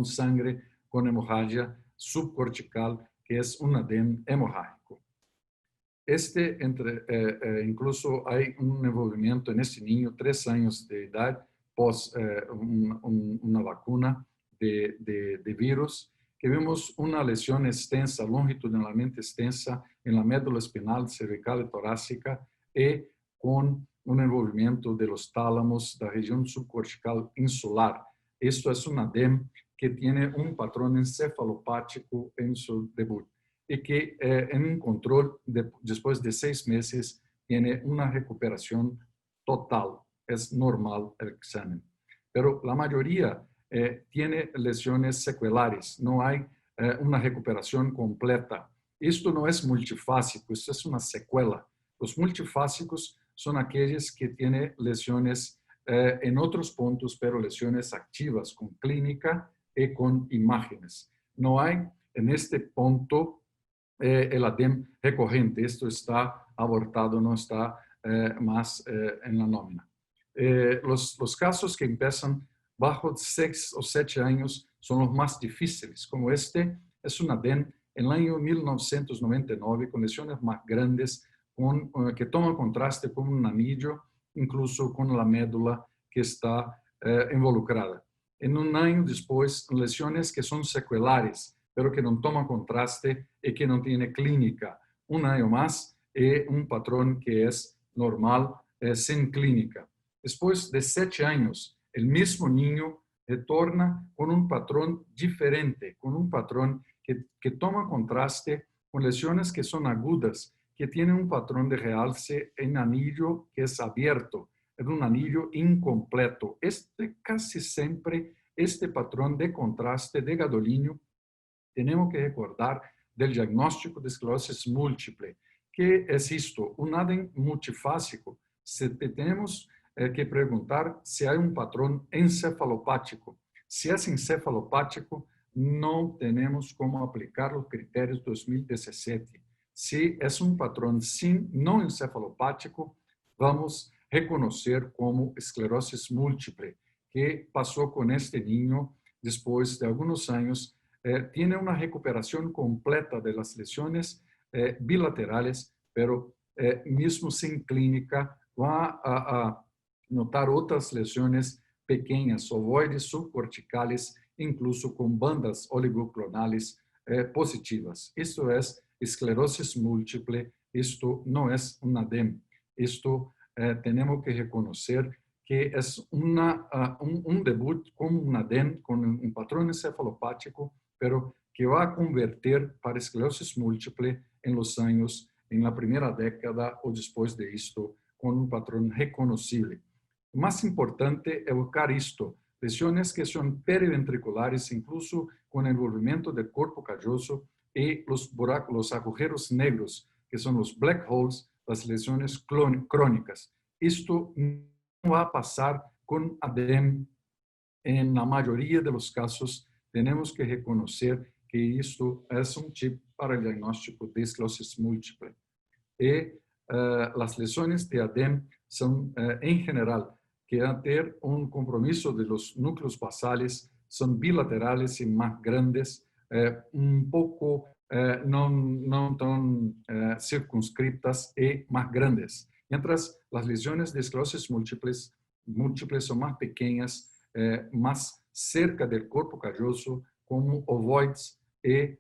sangre, con hemorragia subcortical, que es un ADEM hemorrágico. Incluso hay un envolvimiento en este niño, 3 años de edad, pos una vacuna de virus, que vemos una lesión extensa, longitudinalmente extensa, en la médula espinal, cervical y torácica, y con un envolvimiento de los tálamos, da región subcortical insular. Esto es un ADEM que tiene un patrón encefalopático en su debut y que en un control después de 6 meses tiene una recuperación total. Es normal el examen. Pero la mayoría tiene lesiones secuelares, no hay una recuperación completa. Esto no es multifásico, esto es una secuela. Los multifásicos son aquellos que tienen lesiones en otros puntos, pero lesiones activas con clínica y con imágenes. No hay en este punto el ADEM recurrente. Esto está abortado, no está más en la nómina. Los casos que empiezan bajo 6 o 7 años son los más difíciles, como este es un ADEM en el año 1999 con lesiones más grandes, que toman contraste con un anillo, incluso con la médula que está involucrada. En un año después, lesiones que son secuelares, pero que no toman contraste y que no tiene clínica. Un año más y un patrón que es normal, sin clínica. Después de 7 años, el mismo niño retorna con un patrón diferente, con un patrón que toma contraste con lesiones que son agudas, que tienen un patrón de realce en anillo que es abierto, es un anillo incompleto. Casi siempre este patrón de contraste de gadolinio tenemos que recordar del diagnóstico de esclerosis múltiple. ¿Qué es esto? Un ADEM multifásico. Tenemos que preguntar si hay un patrón encefalopático. Si es encefalopático, no tenemos cómo aplicar los criterios 2017. Si es un patrón no encefalopático, vamos a reconocer como esclerosis múltiple. ¿Qué pasó con este niño después de algunos años? Tiene una recuperación completa de las lesiones bilaterales, pero mismo sin clínica va a notar otras lesiones pequeñas, ovoides subcorticales, incluso con bandas oligoclonales positivas. Esto es esclerosis múltiple, esto no es un ADEM. Esto tenemos que reconocer que es un debut con un ADEM, con un patrón encefalopático, pero que va a convertir para esclerosis múltiple en los años, en la primera década o después de esto, con un patrón reconocible. Más importante es buscar esto, lesiones que son periventriculares, incluso con envolvimiento del cuerpo calloso y los agujeros negros, que son los black holes, las lesiones crónicas. Esto no va a pasar con ADEM. En la mayoría de los casos tenemos que reconocer que esto es un chip para el diagnóstico de esclerosis múltiple. Y las lesiones de ADEM son, en general, que tener un compromiso de los núcleos basales, son bilaterales y más grandes, un poco no tan circunscriptas y más grandes. Mientras las lesiones de esclerosis múltiples son más pequeñas, más cerca del cuerpo calloso, como ovoides y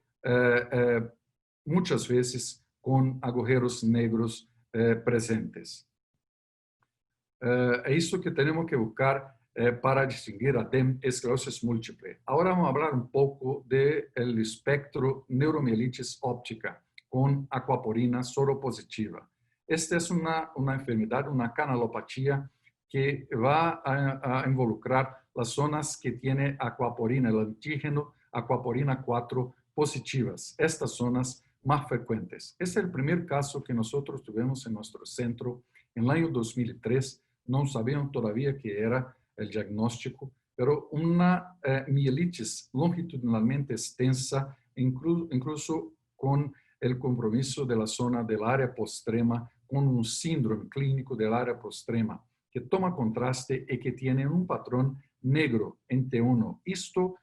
muchas veces con agujeros negros presentes. Es eso que tenemos que buscar para distinguir ADEM y esclerosis múltiple. Ahora vamos a hablar un poco del espectro neuromielitis óptica con aquaporina soropositiva. Esta es una enfermedad, una canalopatía que va a involucrar las zonas que tiene aquaporina, el antígeno aquaporina 4 positivas. Estas zonas más frecuentes. Este es el primer caso que nosotros tuvimos en nuestro centro en el año 2003. No sabían todavía qué era el diagnóstico, pero una mielitis longitudinalmente extensa, incluso con el compromiso de la zona del área postrema, con un síndrome clínico del área postrema, que toma contraste y que tiene un patrón negro en T1. Esto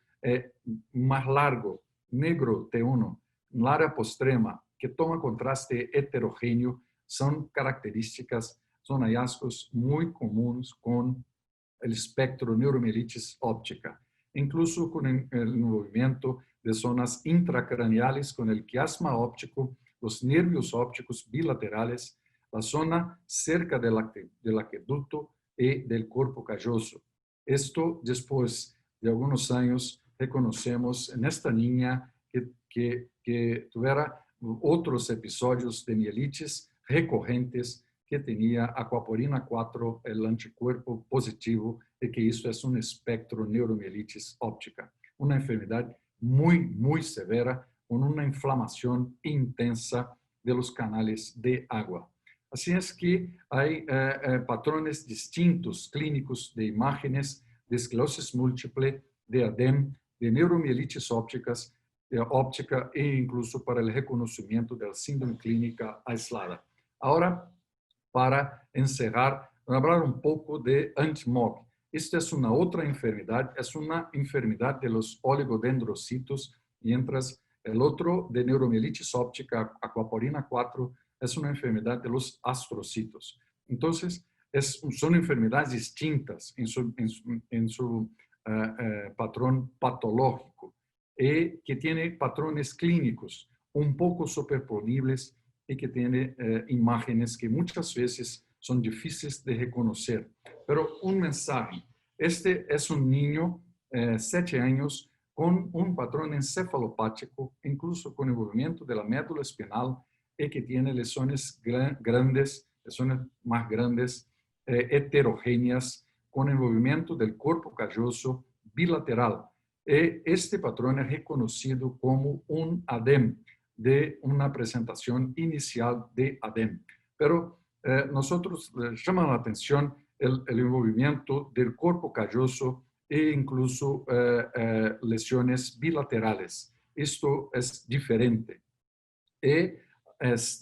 más largo, negro T1, en el área postrema, que toma contraste heterogéneo, son características, son hallazgos muy comunes con el espectro neuromielitis óptica, incluso con el movimiento de zonas intracraneales con el quiasma óptico, los nervios ópticos bilaterales, la zona cerca del aqueducto y del cuerpo calloso. Esto, después de algunos años, reconocemos en esta niña que tuviera otros episodios de mielitis recorrentes, que tenía aquaporina 4, el anticuerpo positivo, y que esto es un espectro neuromielitis óptica, una enfermedad muy severa, con una inflamación intensa de los canales de agua. Así es que hay patrones distintos clínicos de imágenes de esclerosis múltiple, de ADEM, de neuromielitis óptica e incluso para el reconocimiento de la síndrome clínica aislada. Ahora, para encerrar, hablar un poco de anti-MOG. Esta es una otra enfermedad, es una enfermedad de los oligodendrocitos, mientras el otro de neuromielitis óptica, aquaporina 4, es una enfermedad de los astrocitos. Entonces, son enfermedades distintas en su patrón patológico y que tiene patrones clínicos un poco superponibles y que tiene imágenes que muchas veces son difíciles de reconocer. Pero un mensaje, este es un niño, 7 años, con un patrón encefalopático, incluso con envolvimiento de la médula espinal, y que tiene lesiones grandes, lesiones más grandes, heterogéneas, con envolvimiento del cuerpo calloso bilateral. Este patrón es reconocido como un ADEM, de una presentación inicial de ADEM. Pero nosotros llamamos la atención el envolvimiento del cuerpo calloso e incluso lesiones bilaterales. Esto es diferente. Y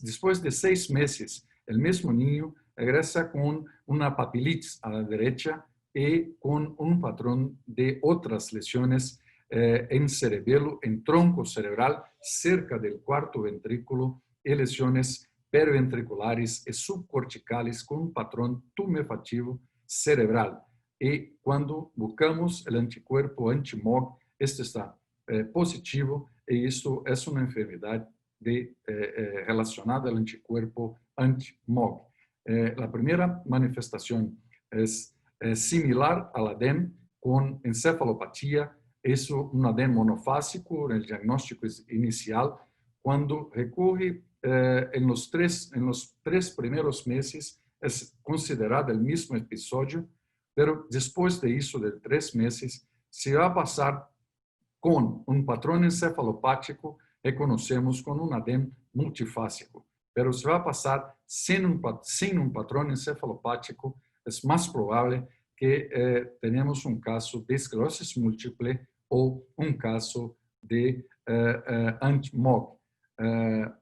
después de 6 meses, el mismo niño regresa con una papilitis a la derecha y con un patrón de otras lesiones en cerebelo, en tronco cerebral, cerca del cuarto ventrículo, y lesiones periventriculares y subcorticales con un patrón tumefactivo cerebral. Y cuando buscamos el anticuerpo anti-MOG, este está positivo, y esto es una enfermedad relacionada al anticuerpo anti-MOG. La primera manifestación es similar al ADEM, con encefalopatía. Es un ADEM monofásico en el diagnóstico inicial, cuando recurre en los tres primeros meses, es considerado el mismo episodio, pero después de eso, de 3 meses, se va a pasar con un patrón encefalopático, reconocemos con un ADEM multifásico, pero se va a pasar sin un patrón encefalopático, es más probable que tenemos un caso de esclerosis múltiple o un caso de anti-MOG.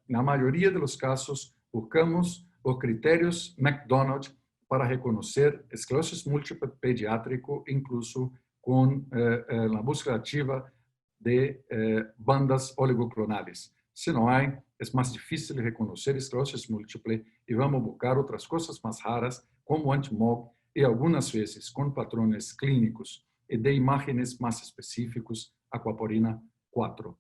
Na mayoría de los casos, buscamos los criterios McDonald para reconocer esclerosis múltiple pediátrico, incluso con la búsqueda activa de bandas oligoclonales. Si no hay, es más difícil reconocer esclerosis múltiple y vamos a buscar otras cosas más raras como anti-MOG y algunas veces con patrones clínicos y de imágenes más específicos, aquaporina 4.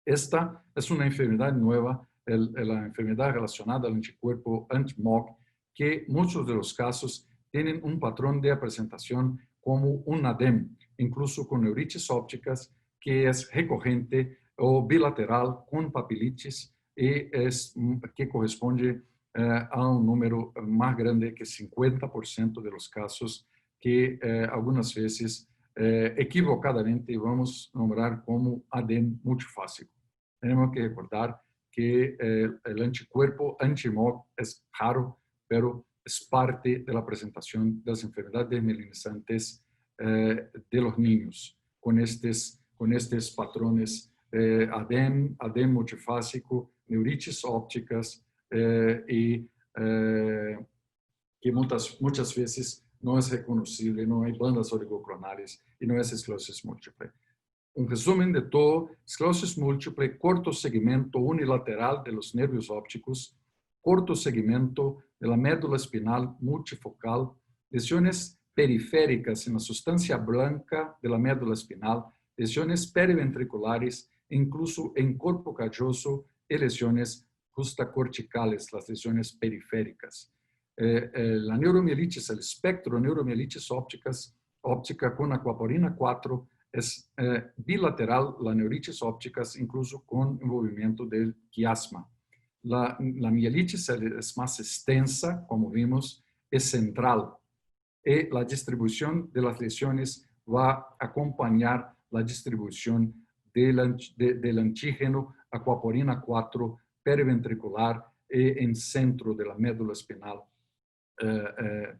Esta es una enfermedad nueva, la enfermedad relacionada al anticuerpo anti-MOG, que muchos de los casos tienen un patrón de presentación como un ADEM, incluso con neuritis ópticas, que es recurrente o bilateral con papilitis y que corresponde a un número más grande que 50% de los casos que algunas veces equivocadamente vamos a nombrar como ADEM multifásico. Tenemos que recordar que el anticuerpo anti-MOG es raro, pero es parte de la presentación de las enfermedades desmielinizantes de los niños con estos patrones ADEM multifásico, neuritis ópticas y que muchas veces no es reconocible, no hay bandas oligoclonales y no es esclerosis múltiple. Un resumen de todo: esclerosis múltiple, corto segmento unilateral de los nervios ópticos, corto segmento de la médula espinal multifocal, lesiones periféricas en la sustancia blanca de la médula espinal, lesiones periventriculares, incluso en cuerpo calloso, y lesiones justacorticales, las lesiones periféricas. La neuromielitis, el espectro de neuromielitis óptica con aquaporina 4 Es bilateral la neuritis ópticas, incluso con envolvimiento del quiasma. La mielitis es más extensa, como vimos, es central. Y la distribución de las lesiones va a acompañar la distribución del antígeno aquaporina 4 periventricular y en centro de la médula espinal,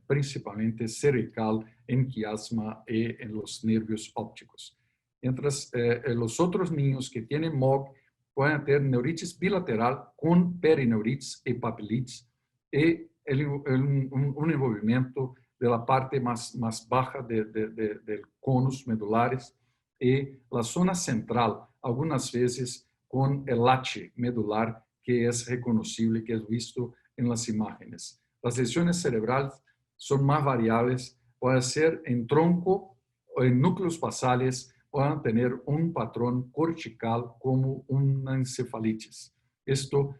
principalmente cervical, en quiasma y en los nervios ópticos. Mientras los otros niños que tienen MOG pueden tener neuritis bilateral con perineuritis y papilitis y un envolvimiento de la parte más baja del conus medulares y la zona central, algunas veces con el H medular que es reconocible, que es visto en las imágenes. Las lesiones cerebrales son más variables, pueden ser en tronco o en núcleos basales, pueden tener un patrón cortical como una encefalitis. Esto,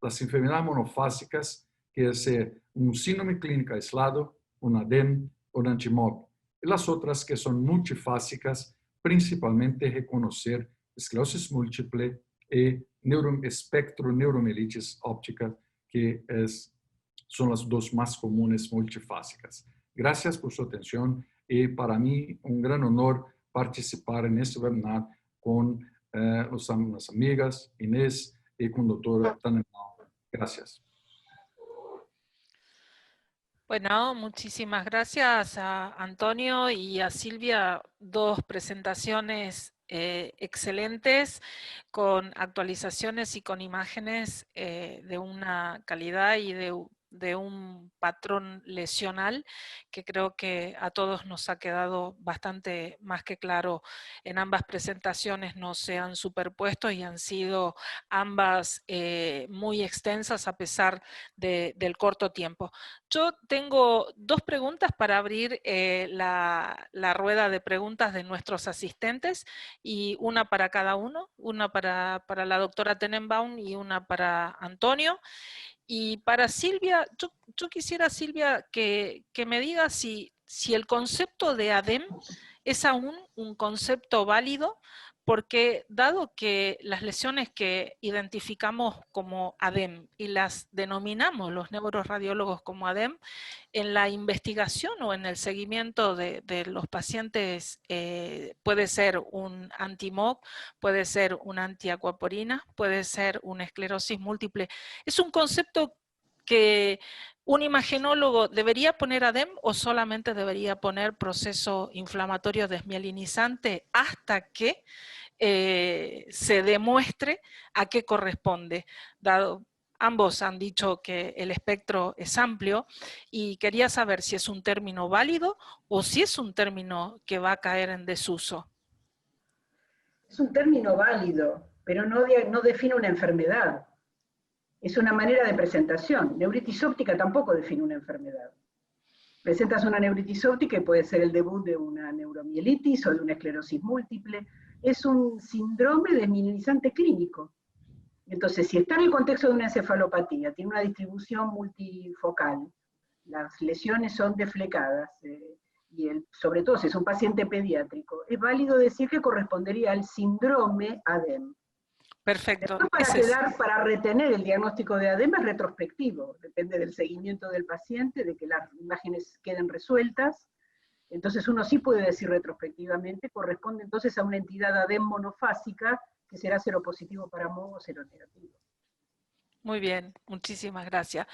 las enfermedades monofásicas, que es un síndrome clínico aislado, un ADEM o un antimog. Y las otras que son multifásicas, principalmente reconocer esclerosis múltiple y espectro neuromielitis óptica, que son las dos más comunes multifásicas. Gracias por su atención y para mí un gran honor participar en este webinar con las amigas Inés y con el doctor Tannenbaum. Gracias. Bueno, muchísimas gracias a Antonio y a Silvia, dos presentaciones excelentes, con actualizaciones y con imágenes de una calidad y de un patrón lesional que creo que a todos nos ha quedado bastante más que claro. En ambas presentaciones no se han superpuesto y han sido ambas muy extensas a pesar del corto tiempo. Yo tengo dos preguntas para abrir la rueda de preguntas de nuestros asistentes, y una para cada uno, una para la doctora Tannenbaum y una para Antonio. Y para Silvia, yo quisiera, Silvia, que me diga si el concepto de ADEM es aún un concepto válido, porque dado que las lesiones que identificamos como ADEM y las denominamos los neuroradiólogos como ADEM, en la investigación o en el seguimiento de los pacientes puede ser un anti-MOG, puede ser una antiacuaporina, puede ser una esclerosis múltiple. ¿Es un concepto que un imagenólogo debería poner ADEM o solamente debería poner proceso inflamatorio desmielinizante hasta que se demuestre a qué corresponde? Ambos han dicho que el espectro es amplio y quería saber si es un término válido o si es un término que va a caer en desuso. Es un término válido, pero no define una enfermedad. Es una manera de presentación. Neuritis óptica tampoco define una enfermedad. Presentas una neuritis óptica y puede ser el debut de una neuromielitis o de una esclerosis múltiple. Es un síndrome desmielinizante clínico. Entonces, si está en el contexto de una encefalopatía, tiene una distribución multifocal, las lesiones son deflecadas, y sobre todo si es un paciente pediátrico, es válido decir que correspondería al síndrome ADEM. Perfecto. Después, para retener el diagnóstico de ADEM es retrospectivo, depende del seguimiento del paciente, de que las imágenes queden resueltas. Entonces uno sí puede decir retrospectivamente, corresponde entonces a una entidad ADEM monofásica que será seropositivo para MOG o seronegativo. Muy bien, muchísimas gracias.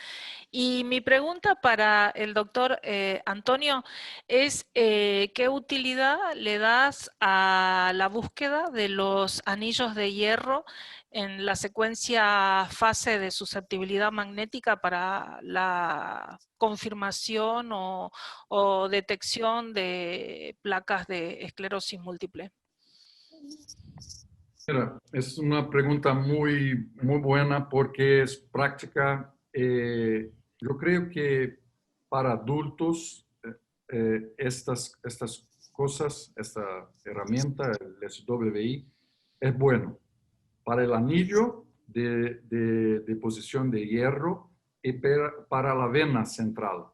Y mi pregunta para el doctor Antonio es ¿qué utilidad le das a la búsqueda de los anillos de hierro en la secuencia fase de susceptibilidad magnética para la confirmación o detección de placas de esclerosis múltiple? Mira, es una pregunta muy buena porque es práctica. Yo creo que para adultos estas cosas, esta herramienta, el SWI, es bueno. Para el anillo de posición de hierro y para la vena central.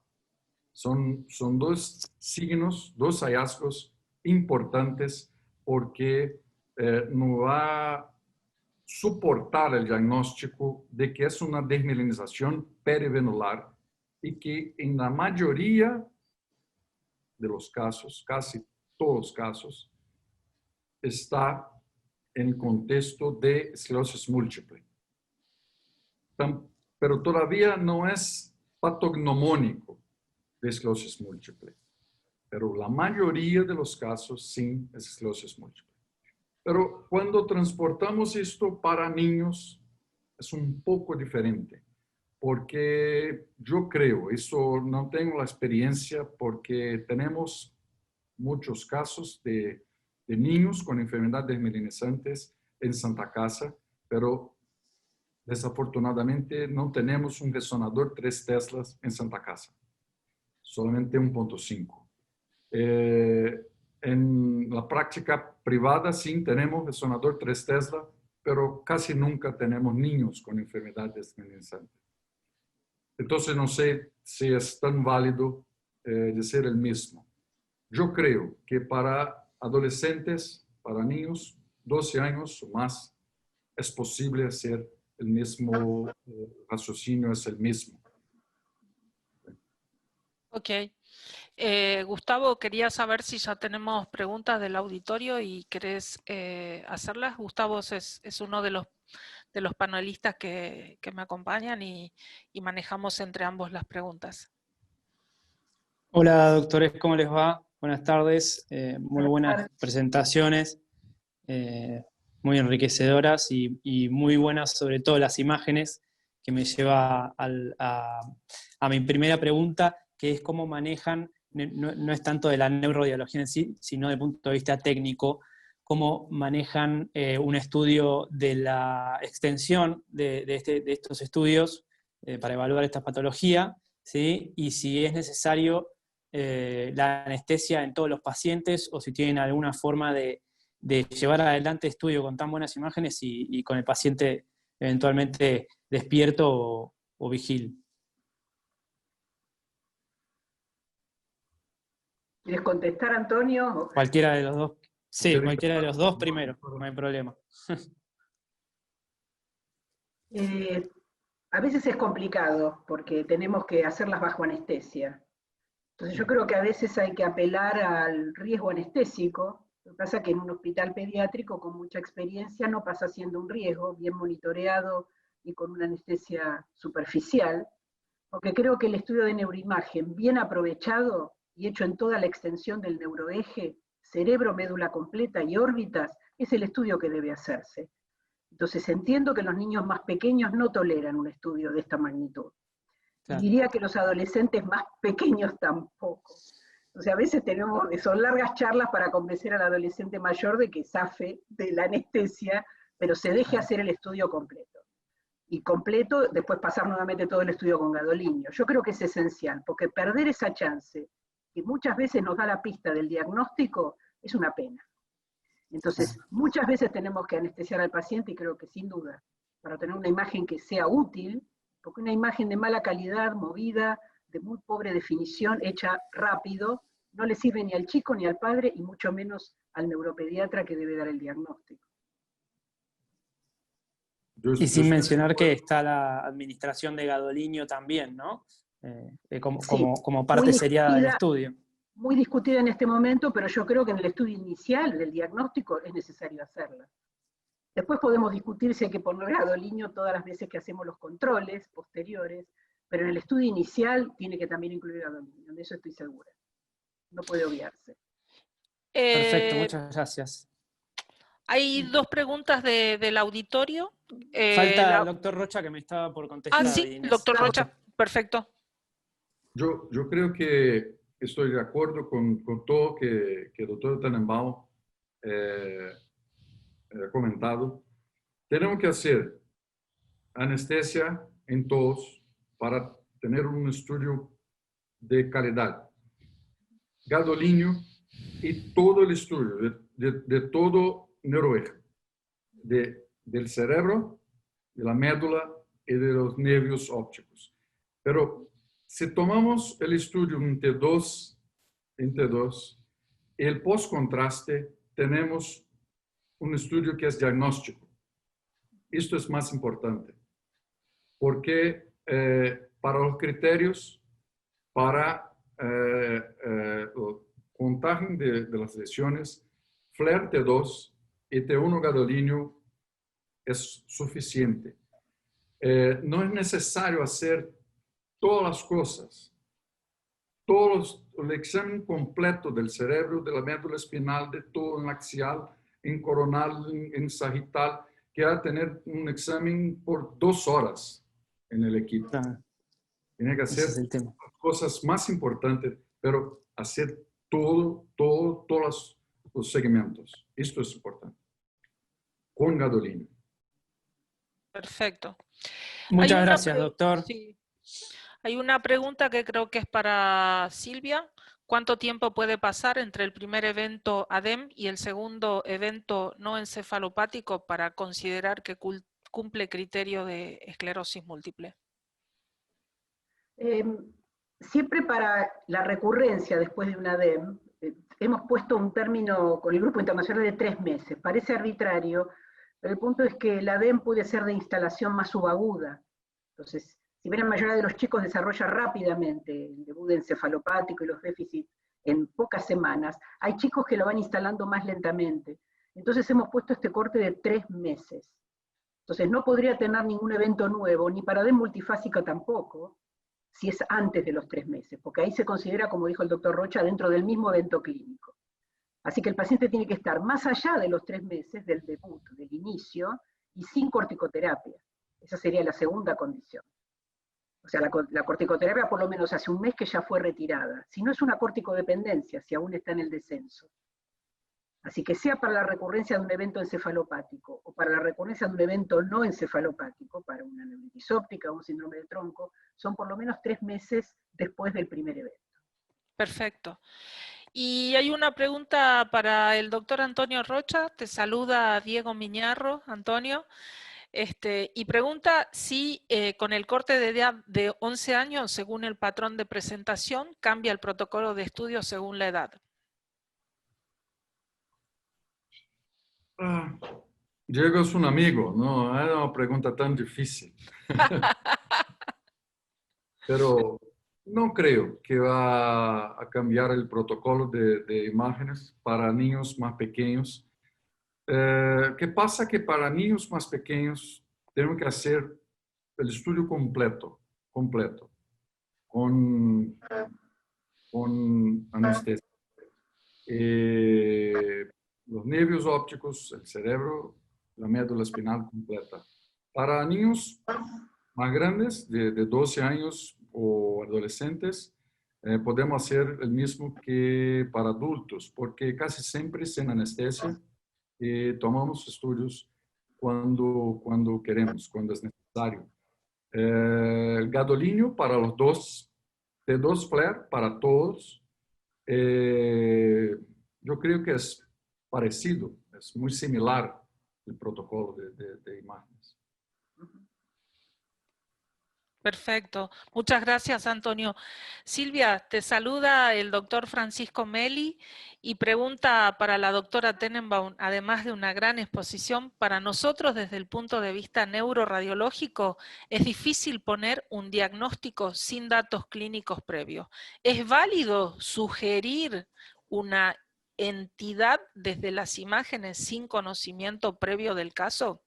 Son dos signos, dos hallazgos importantes porque nos va a soportar el diagnóstico de que es una desmielinización perivenular y que en la mayoría de los casos, casi todos los casos, está en el contexto de esclerosis múltiple. Pero todavía no es patognomónico de esclerosis múltiple. Pero la mayoría de los casos sí es esclerosis múltiple. Pero cuando transportamos esto para niños es un poco diferente. Porque yo creo, eso no tengo la experiencia, porque tenemos muchos casos de niños con enfermedades desmielinizantes en Santa Casa, pero desafortunadamente no tenemos un resonador 3 Teslas en Santa Casa, solamente 1.5. En la práctica privada sí tenemos resonador 3 Tesla, pero casi nunca tenemos niños con enfermedades desmielinizantes. Entonces no sé si es tan válido decir el mismo. Yo creo que para adolescentes, para niños, 12 años o más, es posible hacer el mismo raciocinio, es el mismo. Ok. Gustavo, quería saber si ya tenemos preguntas del auditorio y querés hacerlas. Gustavo es uno de los panelistas que me acompañan y manejamos entre ambos las preguntas. Hola doctores, ¿cómo les va? Buenas tardes, muy buenas presentaciones, muy enriquecedoras y muy buenas sobre todo las imágenes, que me lleva a mi primera pregunta, que es cómo manejan, no es tanto de la neuroradiología en sí, sino desde el punto de vista técnico, cómo manejan un estudio de la extensión de estos estudios para evaluar esta patología, ¿sí? Y si es necesario la anestesia en todos los pacientes o si tienen alguna forma de llevar adelante estudio con tan buenas imágenes y con el paciente eventualmente despierto o vigil. ¿Quieres contestar, Antonio? Cualquiera de los dos. Sí, cualquiera de los dos primero, no hay problema. A veces es complicado porque tenemos que hacerlas bajo anestesia. Entonces yo creo que a veces hay que apelar al riesgo anestésico. Lo que pasa es que en un hospital pediátrico con mucha experiencia no pasa siendo un riesgo, bien monitoreado y con una anestesia superficial, porque creo que el estudio de neuroimagen bien aprovechado y hecho en toda la extensión del neuroeje, cerebro, médula completa y órbitas, es el estudio que debe hacerse. Entonces entiendo que los niños más pequeños no toleran un estudio de esta magnitud. Claro. Y diría que los adolescentes más pequeños tampoco. O sea, a veces son largas charlas para convencer al adolescente mayor de que zafe de la anestesia, pero se deje hacer el estudio completo. Y completo, después pasar nuevamente todo el estudio con gadolinio. Yo creo que es esencial, porque perder esa chance, que muchas veces nos da la pista del diagnóstico, es una pena. Entonces, muchas veces tenemos que anestesiar al paciente, y creo que sin duda, para tener una imagen que sea útil, porque una imagen de mala calidad, movida, de muy pobre definición, hecha rápido, no le sirve ni al chico ni al padre, y mucho menos al neuropediatra que debe dar el diagnóstico. Y sin mencionar que está la administración de gadolinio también, ¿no? Como parte seriada del estudio. Muy discutida en este momento, pero yo creo que en el estudio inicial del diagnóstico es necesario hacerla. Después podemos discutir si hay que poner gadolinio todas las veces que hacemos los controles posteriores, pero en el estudio inicial tiene que también incluir gadolinio, de eso estoy segura. No puede obviarse. Perfecto, muchas gracias. Hay dos preguntas del auditorio. Falta el doctor Rocha, que me estaba por contestar. Ah, sí, doctor Rocha, perfecto. Yo creo que estoy de acuerdo con todo que el doctor Tannenbaum ha comentado. Tenemos que hacer anestesia en todos para tener un estudio de calidad. Gadolinio y todo el estudio de todo neuroeje, del cerebro, de la médula y de los nervios ópticos. Pero si tomamos el estudio entre dos, El post-contraste tenemos un estudio que es diagnóstico. Esto es más importante, porque para los criterios, para el contagio de las lesiones, FLAIR T2 y T1 gadolíneo es suficiente. No es necesario hacer todas las cosas, el examen completo del cerebro, de la médula espinal, de todo en axial, en coronal, en sagital, que va a tener un examen por 2 horas en el equipo. Claro. Tiene que hacer las cosas más importantes, pero hacer todos los segmentos. Esto es importante. Con gadolíneo. Perfecto. Muchas gracias, doctor. Sí. Hay una pregunta que creo que es para Silvia. ¿Cuánto tiempo puede pasar entre el primer evento ADEM y el segundo evento no encefalopático para considerar que cumple criterio de esclerosis múltiple? Siempre para la recurrencia después de un ADEM, hemos puesto un término con el Grupo Internacional de 3 meses. Parece arbitrario, pero el punto es que el ADEM puede ser de instalación más subaguda. Entonces, si bien la mayoría de los chicos desarrolla rápidamente el debut encefalopático y los déficits en pocas semanas, hay chicos que lo van instalando más lentamente. Entonces hemos puesto este corte de 3 meses. Entonces no podría tener ningún evento nuevo, ni para ADEM multifásica tampoco, si es antes de los 3 meses, porque ahí se considera, como dijo el doctor Rocha, dentro del mismo evento clínico. Así que el paciente tiene que estar más allá de los 3 meses del debut, del inicio, y sin corticoterapia. Esa sería la segunda condición. O sea, la corticoterapia por lo menos hace un mes que ya fue retirada. Si no es una corticodependencia, si aún está en el descenso. Así que sea para la recurrencia de un evento encefalopático o para la recurrencia de un evento no encefalopático, para una neuritis óptica o un síndrome de tronco, son por lo menos 3 meses después del primer evento. Perfecto. Y hay una pregunta para el doctor Antonio Rocha. Te saluda Diego Miñarro, Antonio. Y pregunta si con el corte de edad de 11 años, según el patrón de presentación, cambia el protocolo de estudio según la edad. Diego es un amigo, no es una pregunta tan difícil. Pero no creo que va a cambiar el protocolo de imágenes para niños más pequeños. ¿Qué pasa? Que para niños más pequeños tenemos que hacer el estudio completo, con anestesia. Los nervios ópticos, el cerebro, la médula espinal completa. Para niños más grandes, de 12 años o adolescentes, podemos hacer el mismo que para adultos, porque casi siempre sin anestesia tomamos estudios cuando queremos, cuando es necesario. El gadolíneo para los dos, T2 FLAIR para todos, yo creo que es parecido, es muy similar el protocolo de imágenes. Perfecto. Muchas gracias, Antonio. Silvia, te saluda el doctor Francisco Meli y pregunta para la doctora Tenenbaum, además de una gran exposición, para nosotros desde el punto de vista neuroradiológico, es difícil poner un diagnóstico sin datos clínicos previos. ¿Es válido sugerir una entidad desde las imágenes sin conocimiento previo del caso?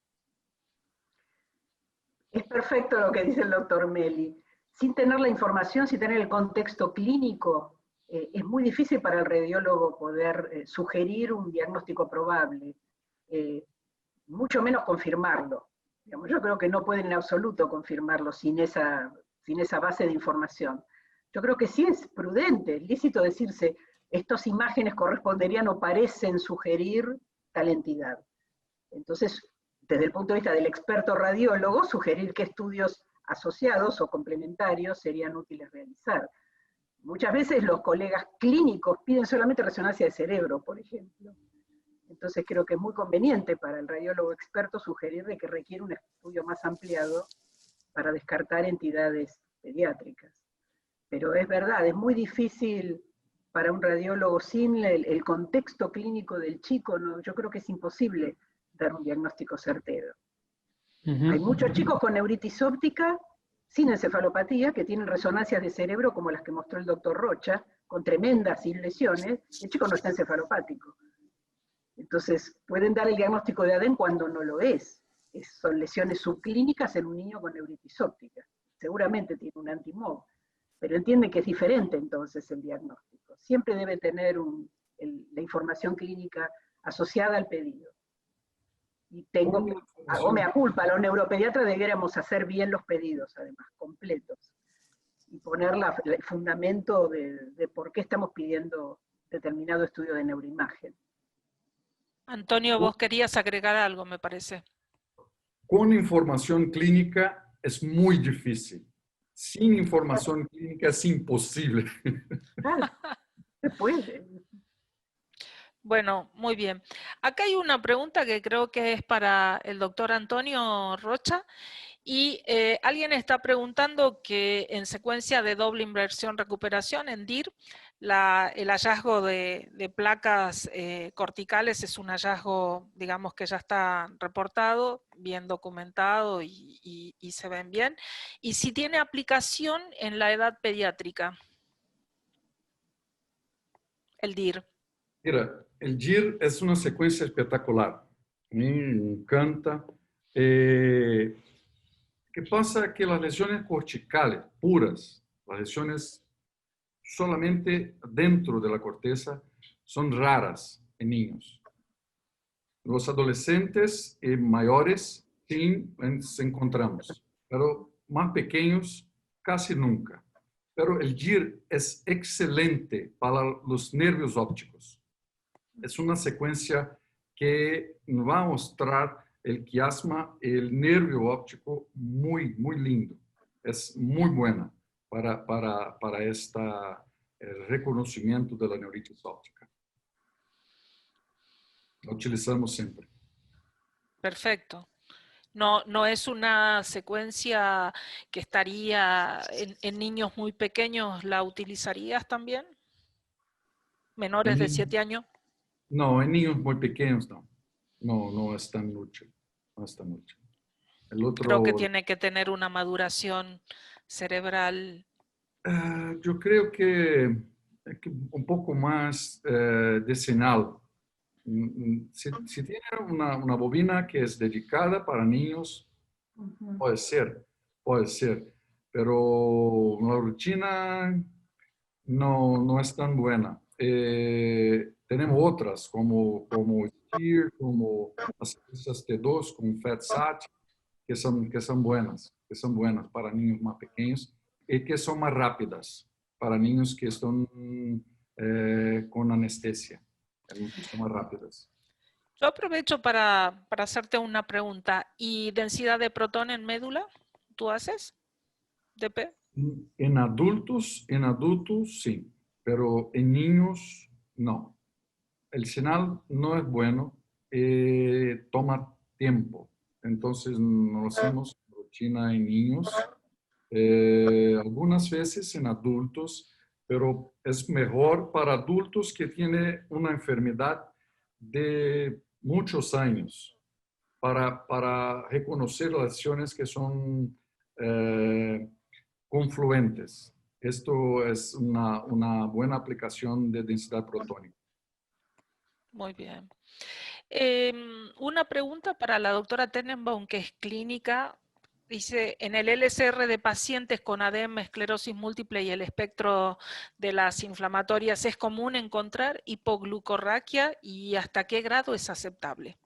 Es perfecto lo que dice el doctor Meli. Sin tener la información, sin tener el contexto clínico, es muy difícil para el radiólogo poder sugerir un diagnóstico probable, mucho menos confirmarlo. Digamos, yo creo que no pueden en absoluto confirmarlo sin esa base de información. Yo creo que sí es prudente, es lícito decirse, estas imágenes corresponderían o parecen sugerir tal entidad. Entonces, desde el punto de vista del experto radiólogo, sugerir qué estudios asociados o complementarios serían útiles realizar. Muchas veces los colegas clínicos piden solamente resonancia de cerebro, por ejemplo. Entonces creo que es muy conveniente para el radiólogo experto sugerir de que requiere un estudio más ampliado para descartar entidades pediátricas. Pero es verdad, es muy difícil para un radiólogo sin el contexto clínico del chico, no, yo creo que es imposible dar un diagnóstico certero. Hay muchos chicos con neuritis óptica, sin encefalopatía, que tienen resonancias de cerebro como las que mostró el doctor Rocha, con tremendas lesiones, y el chico no está encefalopático. Entonces, pueden dar el diagnóstico de ADEM cuando no lo es. Son lesiones subclínicas en un niño con neuritis óptica. Seguramente tiene un anti-MOB, pero entienden que es diferente entonces el diagnóstico. Siempre debe tener la información clínica asociada al pedido. Y hago mea culpa, los neuropediatras debiéramos hacer bien los pedidos, además, completos. Y poner el fundamento de por qué estamos pidiendo determinado estudio de neuroimagen. Antonio, vos querías agregar algo, me parece. Con información clínica es muy difícil. Sin información clínica es imposible. Se puede. Bueno, muy bien. Acá hay una pregunta que creo que es para el doctor Antonio Rocha. Y alguien está preguntando que en secuencia de doble inversión recuperación en DIR, el hallazgo de placas corticales es un hallazgo, digamos, que ya está reportado, bien documentado y se ven bien. Y si tiene aplicación en la edad pediátrica, el DIR. Mira, el DIR es una secuencia espectacular. Me encanta. ¿Qué pasa? Que las lesiones corticales puras, las lesiones solamente dentro de la corteza, son raras en niños. Los adolescentes y mayores sí encontramos, pero más pequeños casi nunca. Pero el DIR es excelente para los nervios ópticos. Es una secuencia que nos va a mostrar el quiasma, el nervio óptico muy, muy lindo. Es muy buena para este reconocimiento de la neuritis óptica. La utilizamos siempre. Perfecto. No es una secuencia que estaría en niños muy pequeños, ¿la utilizarías también? ¿Menores de 7 años? No, en niños muy pequeños no. No es tan útil. No es tan útil. El otro, creo que tiene que tener una maduración cerebral. Yo creo que un poco más decenal. Si tiene una bobina que es dedicada para niños, puede ser, pero la rutina no es tan buena. Tenemos otras como STEER, como las secuencias T2 con FETSAT, que son buenas para niños más pequeños y que son más rápidas para niños que están con anestesia. Son más rápidas. Yo aprovecho para hacerte una pregunta. ¿Y densidad de protón en médula? ¿Tú haces? ¿DP? En adultos sí, pero en niños no. El senal no es bueno, toma tiempo. Entonces no hacemos rutina en niños, algunas veces en adultos, pero es mejor para adultos que tienen una enfermedad de muchos años para reconocer las lesiones que son confluentes. Esto es una buena aplicación de densidad protónica. Muy bien. Una pregunta para la doctora Tenenbaum, que es clínica. Dice, en el LCR de pacientes con ADEM, esclerosis múltiple y el espectro de las inflamatorias, ¿es común encontrar hipoglucorraquia y hasta qué grado es aceptable?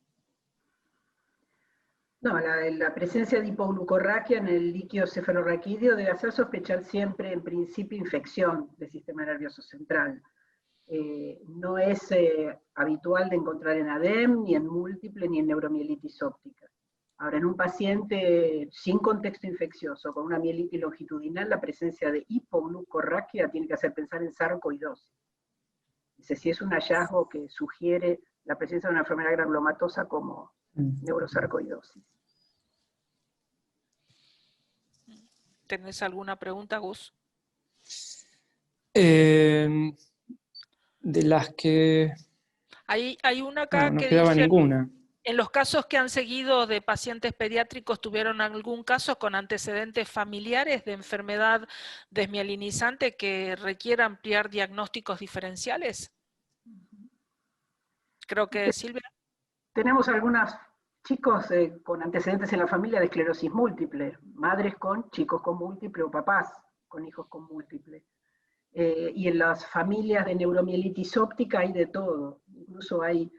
No, la presencia de hipoglucorraquia en el líquido cefalorraquídeo debe hacer sospechar siempre, en principio, infección del sistema nervioso central. No es habitual de encontrar en ADEM, ni en múltiple, ni en neuromielitis óptica. Ahora, en un paciente sin contexto infeccioso, con una mielitis longitudinal, la presencia de hipoglucorraquia tiene que hacer pensar en sarcoidosis. Si es un hallazgo que sugiere la presencia de una enfermedad granulomatosa como neurosarcoidosis. ¿Tenés alguna pregunta, Gus? De las que... Hay una acá no que quedaba dice, ninguna. en los casos que han seguido de pacientes pediátricos, ¿tuvieron algún caso con antecedentes familiares de enfermedad desmielinizante que requiera ampliar diagnósticos diferenciales? Creo que Silvia. Tenemos algunos chicos con antecedentes en la familia de esclerosis múltiple, madres con chicos con múltiple o papás con hijos con múltiple. Y en las familias de neuromielitis óptica hay de todo. Incluso hay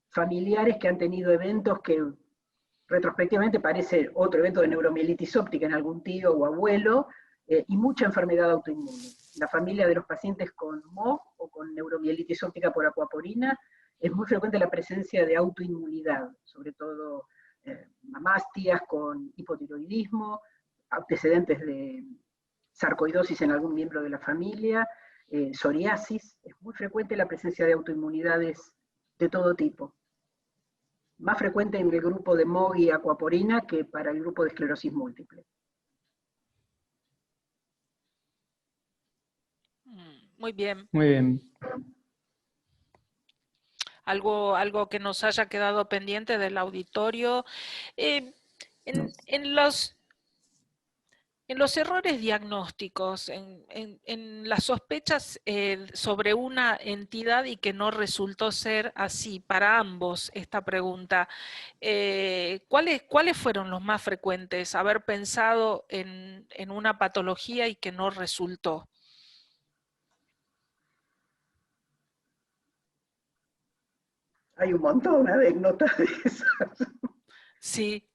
familiares que han tenido eventos que retrospectivamente parece otro evento de neuromielitis óptica en algún tío o abuelo, y mucha enfermedad autoinmune. La familia de los pacientes con MO o con neuromielitis óptica por acuaporina es muy frecuente la presencia de autoinmunidad, sobre todo mamastias con hipotiroidismo, antecedentes de sarcoidosis en algún miembro de la familia, psoriasis. Es muy frecuente la presencia de autoinmunidades de todo tipo. Más frecuente en el grupo de MOG y acuaporina que para el grupo de esclerosis múltiple. Muy bien. Muy bien. Algo que nos haya quedado pendiente del auditorio. En los errores diagnósticos, en las sospechas sobre una entidad y que no resultó ser así, para ambos esta pregunta, ¿cuáles fueron los más frecuentes? Haber pensado en una patología y que no resultó. Hay un montón de anécdotas de esas. Sí,